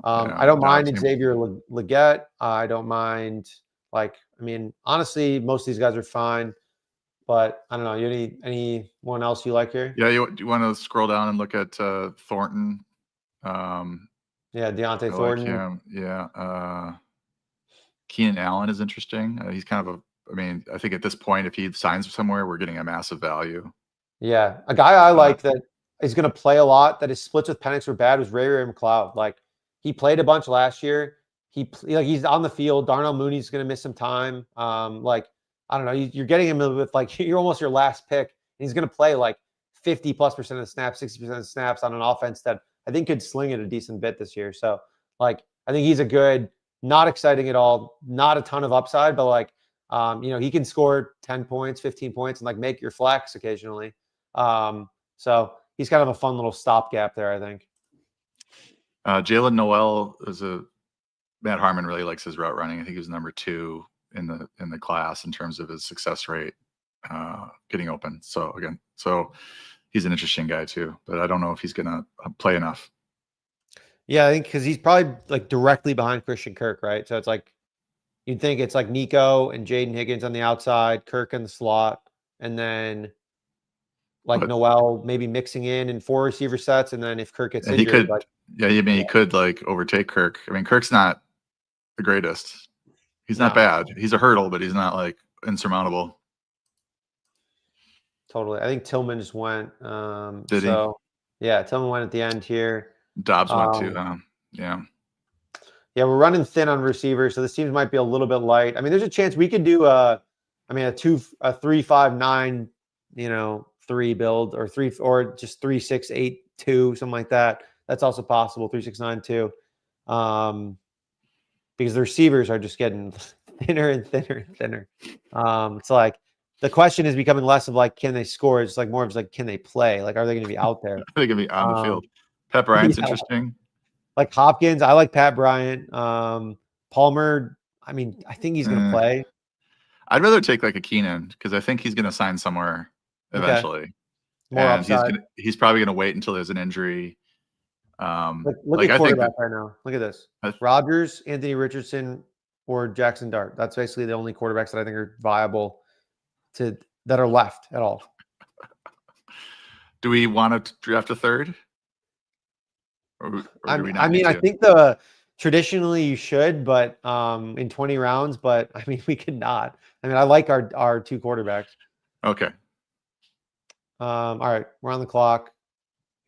I don't mind Xavier Legette. I don't mind, I mean, honestly, most of these guys are fine, but I don't know. Anyone else you like here? Yeah, do you want to scroll down and look at Thornton? Deontay Thornton. Like him. Yeah. Keenan Allen is interesting. He's kind of I think at this point, if he signs somewhere, we're getting a massive value. Yeah. A guy I like that is going to play a lot, that his splits with Penix were bad, was Ray McLeod. Like, he played a bunch last year. He's on the field. Darnell Mooney's going to miss some time. I don't know. You're getting him with you're almost your last pick. And he's going to play like 50+% of the snaps, 60% of the snaps on an offense that I think could sling it a decent bit this year. So I think he's a good, not exciting at all, not a ton of upside, but he can score 10 points, 15 points, and make your flex occasionally. So he's kind of a fun little stopgap there, I think. Jalen Noel Matt Harmon really likes his route running. I think he was number 2 in the class in terms of his success rate getting open. So he's an interesting guy too, but I don't know if he's going to play enough. Yeah, I think because he's probably directly behind Christian Kirk, right? So it's you'd think it's Nico and Jaden Higgins on the outside, Kirk in the slot, and then Noel maybe mixing in 4 receiver sets, and then if Kirk gets injured, he could overtake Kirk. I mean, Kirk's not the greatest. He's not bad. He's a hurdle, but he's not insurmountable. Totally. I think Tillman just went. Did he? Yeah, Tillman went at the end here. Dobbs went too. Yeah. Yeah, we're running thin on receivers, so this team might be a little bit light. I mean, there's a chance we could do a 3-5-9, 3 build or just 3-6-8-2, something like that. That's also possible. 3-6-9-2, because the receivers are just getting thinner and thinner and thinner. It's the question is becoming less of can they score? It's more of can they play? Are they going to be out there? Are they going to be on the field? Pat Bryant's interesting. Hopkins, I like Pat Bryant. Palmer, I mean, I think he's going to play. I'd rather take a Keenan because I think he's going to sign somewhere eventually. Okay. More upside. He's probably going to wait until there's an injury. Look at quarterback right now. Look at this. Rodgers, Anthony Richardson, or Jackson Dart. That's basically the only quarterbacks that I think are viable that are left at all. Do we want to draft a third? I think traditionally you should, but in 20 rounds, but I mean, we could not. I mean, I like our 2 quarterbacks. Okay. All right. We're on the clock.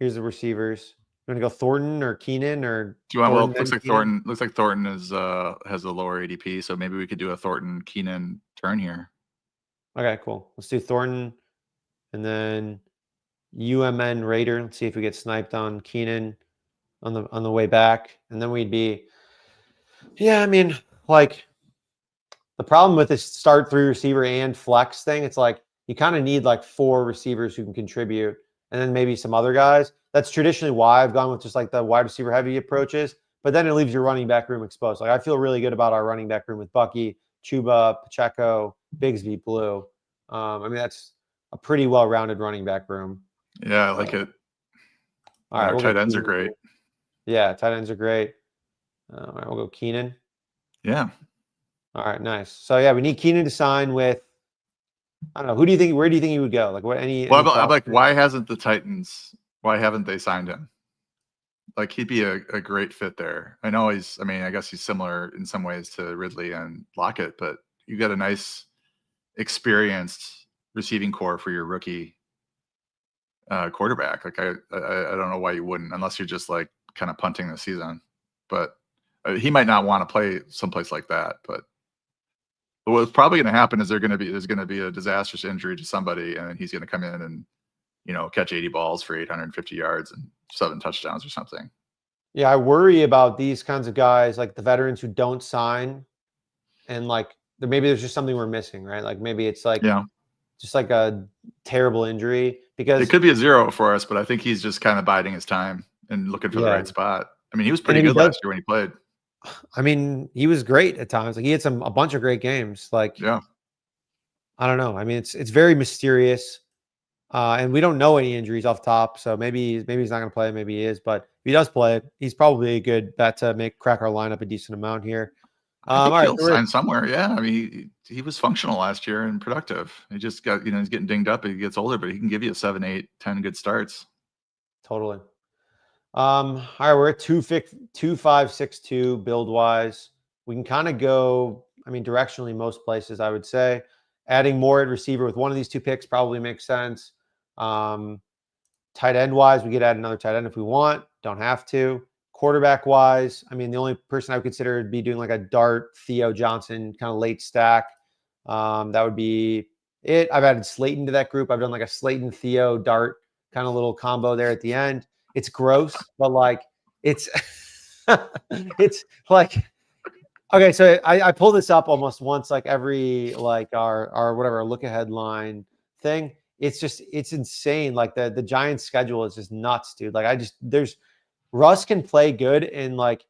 Here's the receivers. You want to go Thornton or Keenan or? Do you want? Well, it looks like Thornton. Looks like Thornton has a lower ADP, so maybe we could do a Thornton Keenan turn here. Okay, cool. Let's do Thornton, and then UMN Raider. Let's see if we get sniped on Keenan on the way back, and then we'd be. Yeah, I mean, the problem with this start 3 receiver and flex thing, it's you kind of need 4 receivers who can contribute, and then maybe some other guys. That's traditionally why I've gone with just the wide receiver heavy approaches, but then it leaves your running back room exposed. I feel really good about our running back room with Bucky, Chuba, Pacheco, Bigsby, Blue. I mean, that's a pretty well-rounded running back room. Yeah, I like it. All right, tight ends are great. Yeah, tight ends are great. All right, we'll go Keenan. Yeah. All right, nice. So yeah, we need Keenan to sign with. I don't know. Where do you think he would go? Why hasn't the Titans? Why haven't they signed him? Like he'd be a great fit there. I know I mean, I guess he's similar in some ways to Ridley and Lockett, but you got a nice, experienced receiving core for your rookie quarterback. Like I don't know why you wouldn't, unless you're just like kind of punting the season. But he might not want to play someplace like that. But what's probably going to happen is there's going to be a disastrous injury to somebody, and he's going to come in and catch 80 balls for 850 yards and 7 touchdowns or something. Yeah, I worry about these kinds of guys, like the veterans who don't sign, and like maybe there's just something we're missing, right? Like maybe it's like just like a terrible injury, because it could be a 0 for us, but I think he's just kind of biding his time and looking for the right spot. I mean, he was pretty good last year when he played. I mean, he was great at times. Like he had a bunch of great games. Like, yeah, I don't know. I mean, it's very mysterious. And we don't know any injuries off top, so maybe he's not going to play. Maybe he is, but if he does play, he's probably a good bet to crack our lineup a decent amount here. I think he'll sign somewhere. Yeah, I mean, he was functional last year and productive. He just got he's getting dinged up as he gets older, but he can give you a 7, 8, 10 good starts. Totally. All right, we're at 2.562 build wise. We can kind of go, I mean, directionally most places, I would say. Adding more at receiver with one of these 2 picks probably makes sense. Tight end wise, we could add another tight end if we want. Don't have to. Quarterback wise, I mean, the only person I would consider would be doing like a Dart, Theo Johnson kind of late stack. That would be it. I've added Slayton to that group. I've done like a Slayton, Theo, Dart kind of little combo there at the end. It's gross, but like it's it's like okay. So I pull this up almost once like every like our whatever look ahead line thing. It's insane. Like the Giants schedule is just nuts, dude. Like Russ can play good and like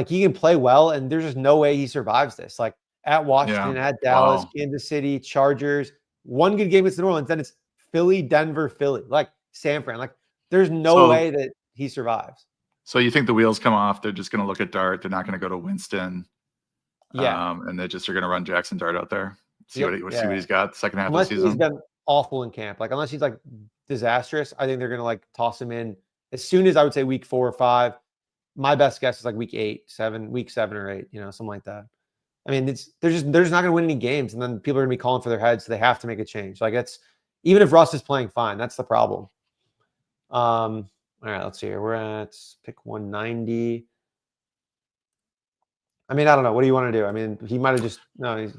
he can play well, and there's just no way he survives this. Like at Washington, at Dallas, Kansas City, Chargers, one good game against the New Orleans, then it's Philly, Denver, Philly, like San Fran. Like there's no way that he survives. So you think the wheels come off? They're just going to look at Dart. They're not going to go to Winston. Yeah, and they just are going to run Jackson Dart out there. See what he's got the second half unless of the season. He's been awful in camp. Like unless he's like disastrous, I think they're going to like toss him in as soon as I would say week 4 or 5. My best guess is like week 7 or 8, something like that. I mean, they're just not going to win any games, and then people are going to be calling for their heads, so they have to make a change. Like even if Russ is playing fine, that's the problem. All right, let's see here. We're at pick 190. I mean, I don't know. What do you want to do? I mean, he might have just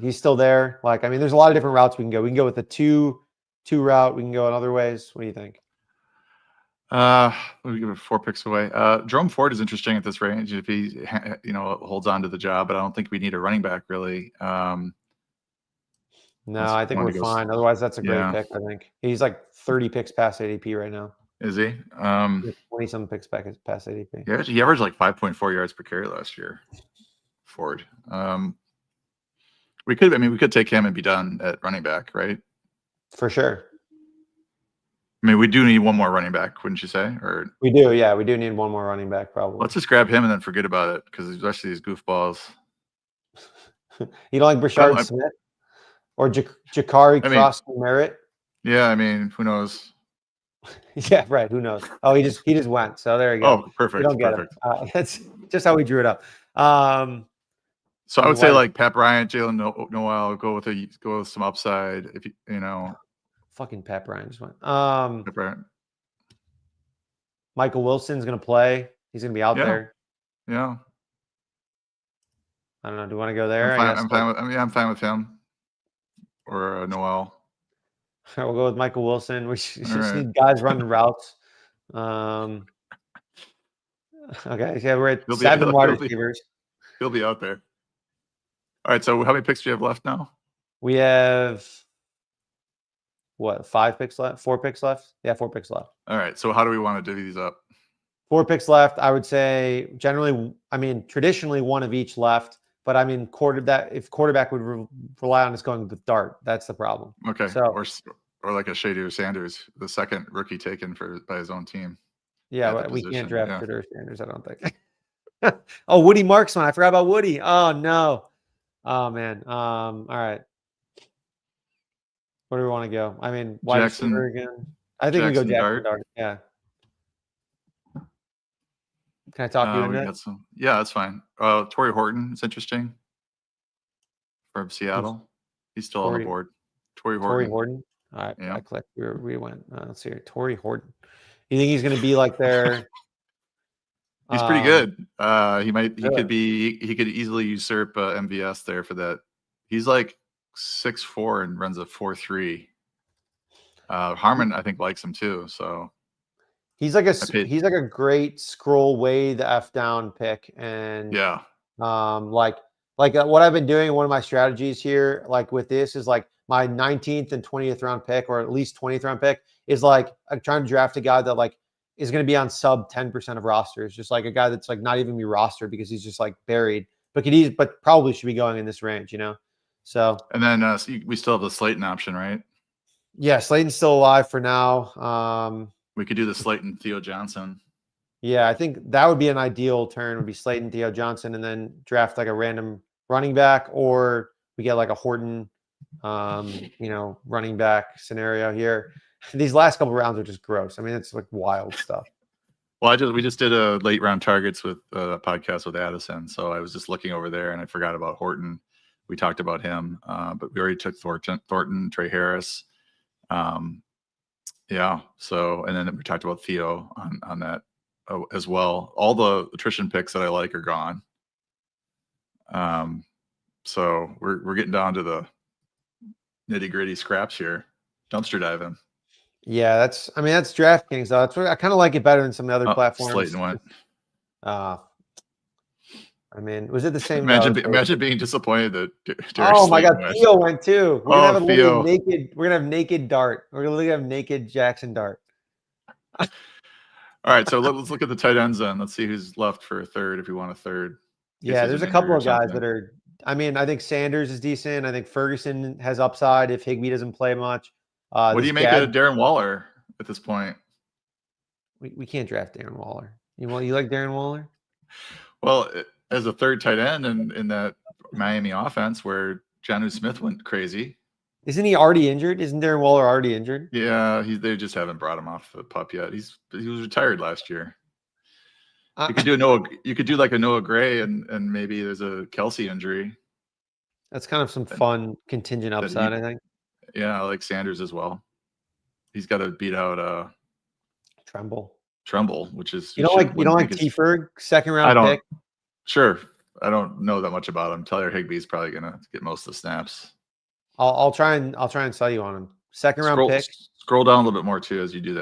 he's still there. Like, I mean, there's a lot of different routes we can go. We can go with the two route. We can go in other ways. What do you think? We give it 4 picks away. Jerome Ford is interesting at this range if he holds on to the job, but I don't think we need a running back really. No, I think we're fine. Otherwise, that's a great pick. I think he's like 30 picks past ADP right now. Is he? 20-some picks past ADP. Yeah, he averaged like 5.4 yards per carry last year. Ford. We could take him and be done at running back, right? For sure. I mean, we do need one more running back, wouldn't you say? Or we do, yeah. We do need one more running back, probably. Let's just grab him and then forget about it, because especially these goofballs. You don't like Brashard Smith or Jakari Cross-Merritt? Yeah, I mean, who knows? Yeah, right. Who knows? Oh, he just went. So there you go. Oh, perfect. You don't get it. That's just how we drew it up. So I would say like Pat Bryant, Jalen Noel, go with some upside. If you know. Fucking Pat Bryant just went. Pat Bryant. Michael Wilson's gonna play. He's gonna be out there. Yeah. I don't know. Do you want to go there? I'm fine with him. Or Noel. We'll go with Michael Wilson. We just need guys running routes. Okay, yeah, we're at 7 wide receivers. He'll be out there. All right, so how many picks do you have left now? We have what, 5 picks left? 4 picks left? Yeah, 4 picks left. All right, so how do we want to divvy these up? 4 picks left. I would say traditionally one of each left, but I mean if quarterback would rely on us going with Dart, that's the problem. Okay, so, or like a Shadur Sanders, the second rookie taken by his own team. Yeah, we can't draft Shadur Sanders, I don't think. Oh, Woody Marksman. I forgot about Woody. Oh no. Oh man. All right. Where do we want to go? I mean, wide receiver again. I think we go Jackson Dart. Yeah. Can I talk you We into it? got some. Yeah, that's fine. Torrey Horton is interesting from Who's Seattle. He's still on the Tory board. Torrey Tory Horton. Horton? All right, Yeah, I clicked. We went. Let's see here. Tory Horton. You think he's going to be like their? he's pretty Um, good. He might. He really? could be. He could easily usurp MVS there for that. He's like 6'4" and runs a 4.3. Harmon, I think, likes him too. So He's like a I paid. he's like a great scroll way the F down pick, and Yeah, like what I've been doing. One of my strategies here, like with this, is like my 19th and 20th round pick, or at least 20th round pick, is like I'm trying to draft a guy that like is going to be on sub 10% of rosters, just like a guy that's like not even be rostered because he's just like buried, but probably should be going in this range, you know. So and then we still have the Slayton option, right? yeah, Slayton's still alive for now. We could do the Slayton Theo Johnson. Yeah, I think that would be an ideal turn. Would be Slayton, Theo Johnson, and then draft like a random running back, or we get like a Horton, running back scenario here. These last couple rounds are just gross. I mean, it's like wild stuff. Well, we just did a late round targets with a podcast with Addison, so I was just looking over there and I forgot about Horton. We talked about him, but we already took Thornton, Trey Harris. Yeah. So, and then we talked about Theo on that as well. All the attrition picks that I like are gone. So we're getting down to the nitty gritty scraps here. Dumpster diving. Yeah, that's DraftKings though. That's what I kind of like it better than some of the other platforms. Slayton went. I mean, was it the same? Imagine being disappointed that Derek Oh my God, went. Theo went too. We're gonna have Theo. naked. We're gonna have naked Dart. We're gonna have naked Jackson Dart. All right, so let's look at the tight ends then. Let's see who's left for a third if we want a third. Yeah, there's a couple of guys that are. I mean, I think Sanders is decent. I think Ferguson has upside if Higbee doesn't play much. What do you make of Darren Waller at this point? We can't draft Darren Waller. You like Darren Waller? Well, as a third tight end in that Miami offense where Jonnu Smith went crazy. Isn't he already injured? Isn't Darren Waller already injured? Yeah, they just haven't brought him off the pup yet. He was retired last year. You could do like a Noah Gray and maybe there's a Kelsey injury. That's kind of some fun contingent upside, I think. Yeah, I like Sanders as well. He's got to beat out Tremble, which is you don't like T Ferg, second round pick. Sure, I don't know that much about him. Tyler Higbee's probably gonna get most of the snaps. I'll try and sell you on him. Second round pick. Scroll down a little bit more too as you do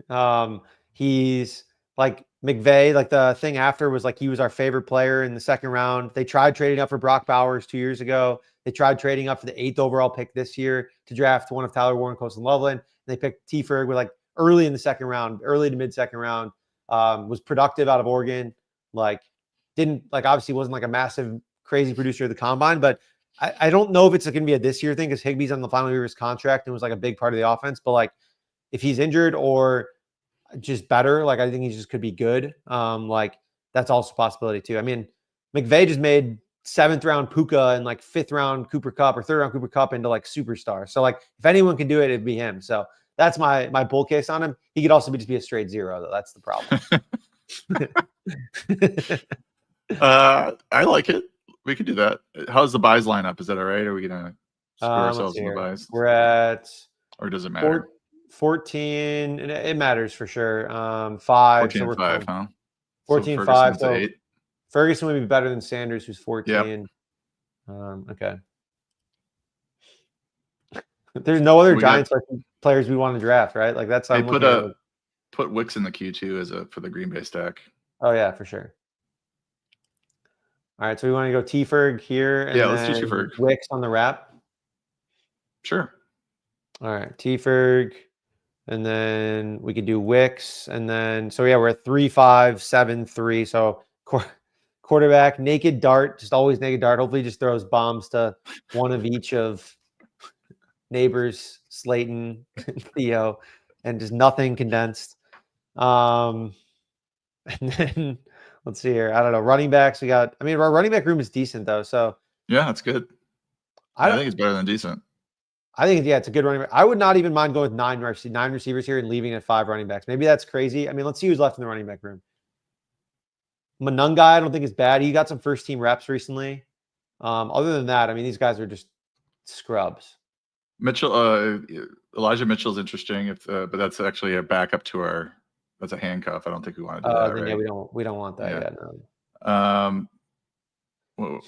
that. He's like McVay. Like the thing after was like he was our favorite player in the second round. They tried trading up for Brock Bowers 2 years ago. They tried trading up for the 8th overall pick this year to draft one of Tyler Warren, Colson Loveland. They picked T Ferg with like early in the second round, early to mid second round. Was productive out of Oregon. Like obviously wasn't like a massive crazy producer of the combine, but I don't know if it's going to be a this year thing because Higbee's on the final year of his contract and was like a big part of the offense. But like if he's injured or just better, like I think he just could be good. Like that's also a possibility too. I mean, McVay just made 7th round Puka and like 5th round Cooper Kupp or 3rd round Cooper Kupp into like superstar. So like if anyone can do it, it'd be him. So that's my bull case on him. He could also just be a straight zero though. That's the problem. I like it. We could do that. How's the buys line up? Is that all right? Are we gonna screw ourselves in the buys? We're at, or does it matter? 14. And it matters for sure. 5. 14 and 5, huh? 14 5. So 8. Ferguson would be better than Sanders, who's 14. Yep. Okay. There's no other Giants players we want to draft, right? Like that's how I'm looking at it. Put Wicks in the queue too for the Green Bay stack. Oh yeah, for sure. All right, so we want to go T Ferg here, and let's do T Ferg. Wicks on the wrap. Sure. All right, T Ferg, and then we could do Wicks, and then we're at 3 5 7 3. So quarterback, naked Dart, just always naked Dart. Hopefully, he just throws bombs to one of each of Neighbors, Slayton, Theo, and just nothing condensed. And then let's see here. I don't know. Running backs, our running back room is decent though. So yeah, that's good. I think it's better than decent. I think it's a good running back. I would not even mind going with 9 receivers here and leaving at 5 running backs. Maybe that's crazy. I mean, let's see who's left in the running back room. Manungai, I don't think is bad. He got some first team reps recently. Other than that, I mean, these guys are just scrubs. Mitchell, Elijah Mitchell's interesting, but that's actually a backup to that's a handcuff. I don't think we want to do that, Then right? yeah, we don't want that yet. No. Well,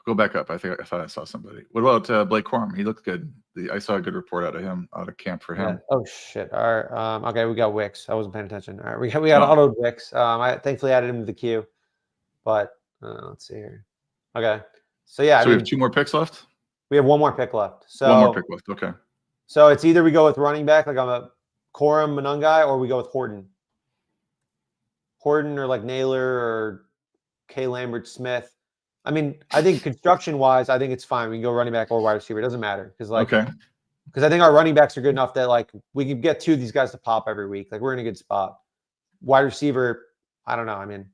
go back up. I thought I saw somebody. What about Blake Corum? He looked good. I saw a good report out of him, out of camp for him. Yeah. Oh shit. All right. Okay, we got Wicks. I wasn't paying attention. All right, we got autoed Wicks. I thankfully added him to the queue, but let's see here. Okay. So yeah, so we have 2 more picks left. We have 1 more pick left. So 1 more pick left. Okay. So it's either we go with running back, like I'm a Corum Manungai, or we go with Horton or like Naylor or K Lambert Smith. I mean, I think construction wise, I think it's fine. We can go running back or wide receiver. It doesn't matter because because I think our running backs are good enough that like we can get 2 of these guys to pop every week. Like we're in a good spot. Wide receiver, I don't know. I mean,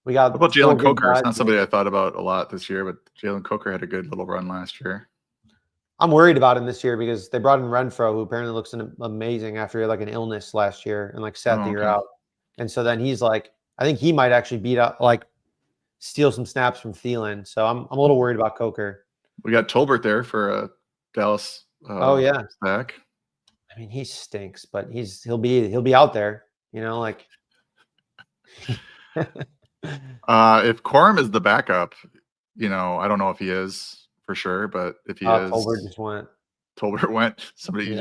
we got. What about Jalen Coker? It's not somebody I thought about a lot this year, but Jalen Coker had a good little run last year. I'm worried about him this year because they brought in Renfro, who apparently looks amazing after like an illness last year and like sat the year out. And so then he's like, I think he might actually beat up, like steal some snaps from Thielen. So I'm a little worried about Coker. We got Tolbert there for Dallas. Back. I mean, he stinks, but he'll be out there, you know, like. If Corum is the backup, you know, I don't know if he is for sure, but if he is, Tolbert just went. Tolbert went. Somebody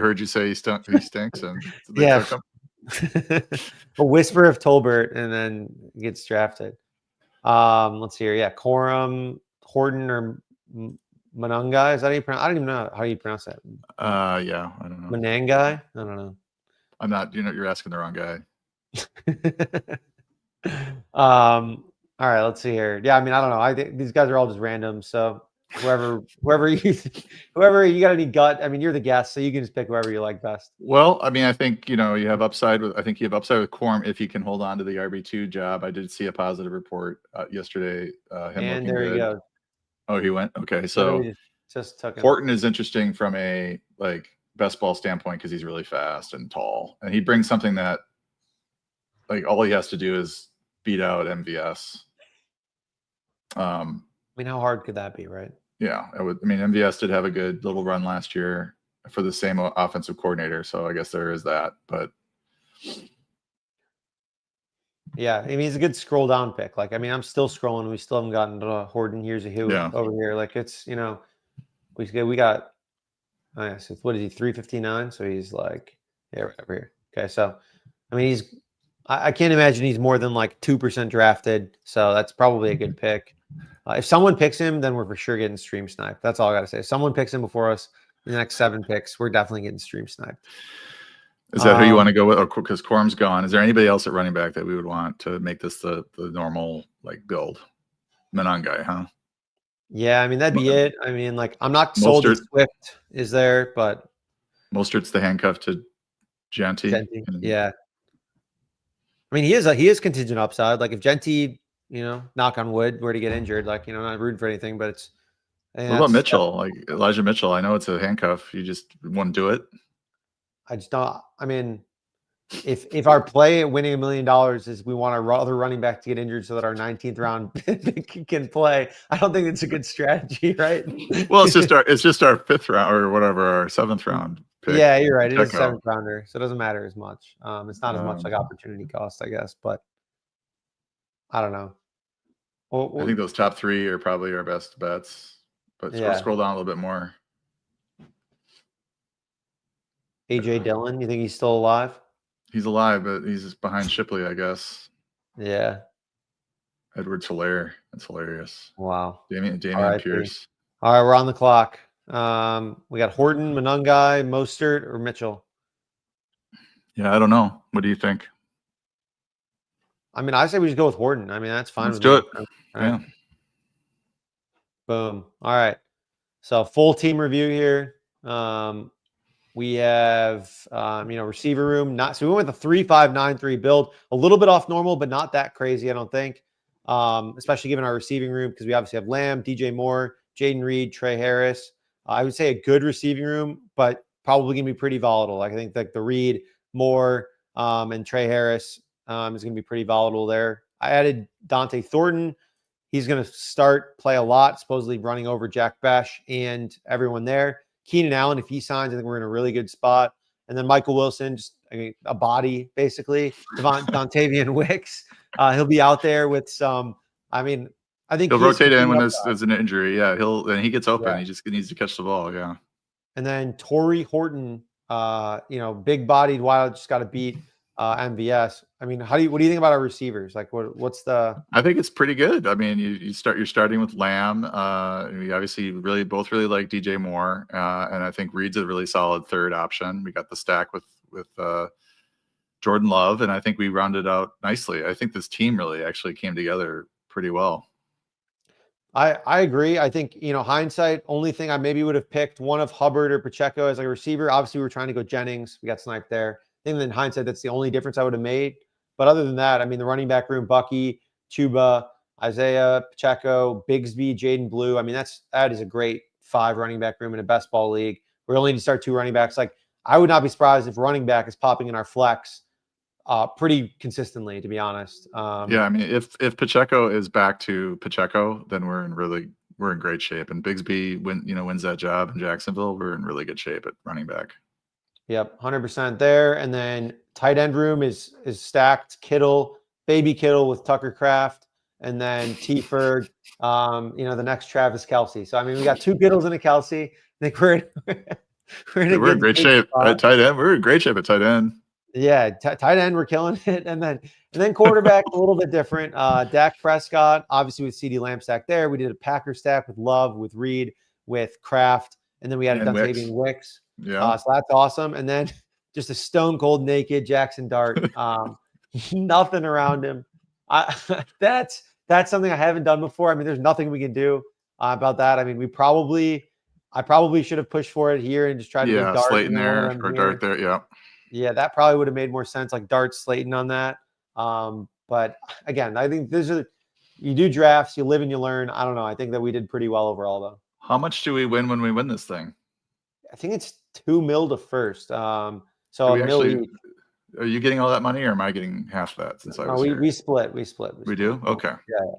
heard you say he stinks, and they took him. A whisper of Tolbert, and then gets drafted. Let's see here. Yeah, Corum, Horton, or Manungai. Is that how you pronounce? I don't even know how you pronounce that. Yeah, I don't know. Manangai. I don't know. I'm not. You're asking the wrong guy. All right, let's see here. Yeah, I mean, I don't know. I think these guys are all just random. So whoever you got any gut. I mean, you're the guest, so you can just pick whoever you like best. Well, I mean, I think you have upside with. I think you have upside with Corum if he can hold on to the RB2 job. I did see a positive report yesterday. And there you go. Oh, he went. Okay, so just took him. Horton is interesting from a like best ball standpoint because he's really fast and tall, and he brings something that like all he has to do is beat out MVS. I mean, how hard could that be, right? Yeah, I mean, MVS did have a good little run last year for the same offensive coordinator, so I guess there is that. But yeah, I mean, he's a good scroll down pick. Like, I mean, I'm still scrolling. We still haven't gotten to Horton. Here's a who over here. Like, it's we got. So what is he? 359. So he's like, yeah, right over here. Okay, so I mean, I can't imagine he's more than like 2% drafted. So that's probably a good pick. If someone picks him, then we're for sure getting stream sniped. That's all I got to say. If someone picks him before us in the next 7 picks, we're definitely getting stream sniped. Is that who you want to go with? Because Corum's gone. Is there anybody else at running back that we would want to make this the normal like build? Manungai, huh? Yeah, I mean, that'd be it. I mean, like, I'm not sold that Swift is there, but Mostert's the handcuff to Genty. Yeah. I mean, he is contingent upside. Like if Genty, knock on wood, were to get injured, like, I'm not rooting for anything, but it's. What about Mitchell? Like Elijah Mitchell? I know it's a handcuff. You just wouldn't do it. I just don't. I mean, if our play at winning $1 million is we want our other running back to get injured so that our 19th round can play, I don't think it's a good strategy, right? Well, it's just our 5th round or whatever, our 7th round pick. Yeah, you're right. It is a 7th rounder, so it doesn't matter as much. It's not as much like opportunity cost, I guess, but I don't know. Well, I think those top 3 are probably our best bets, but scroll down a little bit more. AJ Dillon, you think he's still alive? He's alive, but he's behind Shipley, I guess. Yeah. Edward Hilaire. That's hilarious. Wow. Damian Pierce. All right, we're on the clock. We got Horton, Manungai, Mostert, or Mitchell. Yeah, I don't know. What do you think? I mean, I say we just go with Horton. I mean, that's fine. Let's do it. All right. Boom. All right. So full team review here. We have, receiver room. So we went with a 3-5-9-3 build, a little bit off normal, but not that crazy, I don't think. Especially given our receiving room, because we obviously have Lamb, DJ Moore, Jaden Reed, Trey Harris. I would say a good receiving room, but probably going to be pretty volatile. Like I think like the Reed, Moore, and Trey Harris is going to be pretty volatile there. I added Dante Thornton. He's going to play a lot, supposedly running over Jack Besh and everyone there. Keenan Allen, if he signs, I think we're in a really good spot. And then Michael Wilson, just a body, basically. Dontavian Wicks, he'll be out there with some, I think he'll rotate in when there's an injury. Yeah, he gets open. Yeah. He just needs to catch the ball. Yeah. And then Torrey Horton, big-bodied wild, just got to beat MVS. I mean, what do you think about our receivers? Like, what's the? I think it's pretty good. I mean, you're starting with Lamb. We obviously both really like DJ Moore, and I think Reed's a really solid third option. We got the stack with Jordan Love, and I think we rounded out nicely. I think this team really actually came together pretty well. I agree. I think, hindsight, only thing I maybe would have picked one of Hubbard or Pacheco as like a receiver. Obviously, we were trying to go Jennings. We got sniped there. I think in hindsight, that's the only difference I would have made. But other than that, I mean, the running back room, Bucky, Chuba, Isaiah, Pacheco, Bigsby, Jaden Blue. I mean, that is a great 5 running back room in a best ball league. We only need to start 2 running backs. Like, I would not be surprised if running back is popping in our flex pretty consistently, to be honest. Yeah, I mean, if Pacheco is back to Pacheco, then we're in great shape. And Bigsby wins that job in Jacksonville, we're in really good shape at running back. Yep, 100% there. And then tight end room is stacked. Kittle, baby Kittle with Tucker Kraft, and then T Ferg, the next Travis Kelce. So I mean, we got 2 Kittles and a Kelce. I think we're in great shape at tight end. We're in great shape at tight end. Yeah, tight end, we're killing it. And then quarterback, a little bit different. Dak Prescott, obviously with CeeDee Lamb stack there. We did a Packer stack with Love, with Reed, with Kraft, and then we added Dontavian Wicks. Yeah. So that's awesome. And then just a stone cold naked Jackson Dart. Nothing around him. That's something I haven't done before. I mean, there's nothing we can do about that. I mean, I probably should have pushed for it here and just tried to go Dart. Slayton there or Dart there. Yeah. Yeah, that probably would have made more sense, like Dart, Slayton on that. But again, I think you do drafts, you live and you learn. I don't know. I think that we did pretty well overall, though. How much do we win when we win this thing? I think it's $2 million to first. So are you getting all that money, or am I getting half that? Since I was here? We split. We do? Okay. Yeah.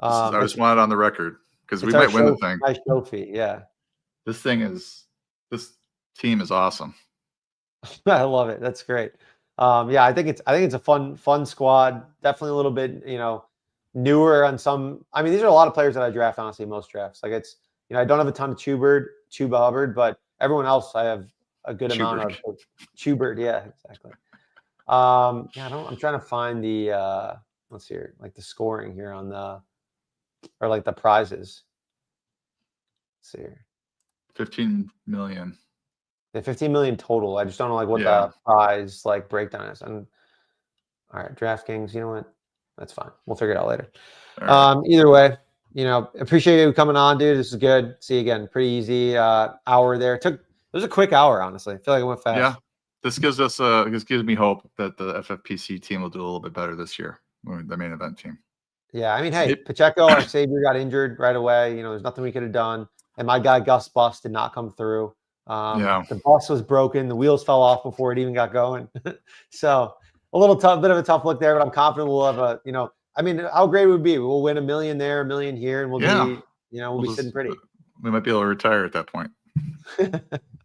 I just want it on the record because we might win the thing. Nice trophy. Yeah. This team is awesome. I love it. That's great. I think it's a fun squad. Definitely a little bit, newer on some. I mean, these are a lot of players that I draft, honestly, most drafts. Like I don't have a ton of Chuba Hubbard, but everyone else I have a good amount of Schubert. Yeah, exactly. I'm trying to find the let's see here, like the scoring here on like the prizes. Let's see here. 15 million. The 15 million total. I just don't know like what the prize like breakdown is. And all right, DraftKings, you know what? That's fine. We'll figure it out later. Right. Either way, appreciate you coming on, dude. This is good. See you again. Pretty easy hour there. It was a quick hour, honestly. I feel like it went fast. Yeah. This gives me hope that the FFPC team will do a little bit better this year. The main event team. Yeah, I mean, hey, Pacheco, our savior, got injured right away. There's nothing we could have done. And my guy Gus Bus did not come through. The bus was broken. The wheels fell off before it even got going. So a bit of a tough look there, but I'm confident we'll have how great it would be. We'll win $1 million there, $1 million here, and we'll be sitting pretty. We might be able to retire at that point.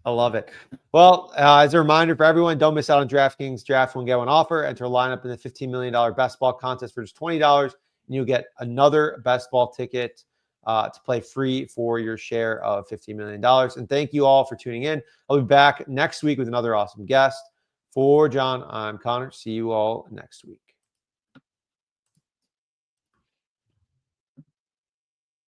I love it. Well, as a reminder for everyone, don't miss out on DraftKings Draft One Get One offer. Enter a lineup in the $15 million best ball contest for just $20, and you'll get another best ball ticket to play free for your share of $15 million. And thank you all for tuning in. I'll be back next week with another awesome guest. For John, I'm Connor. See you all next week.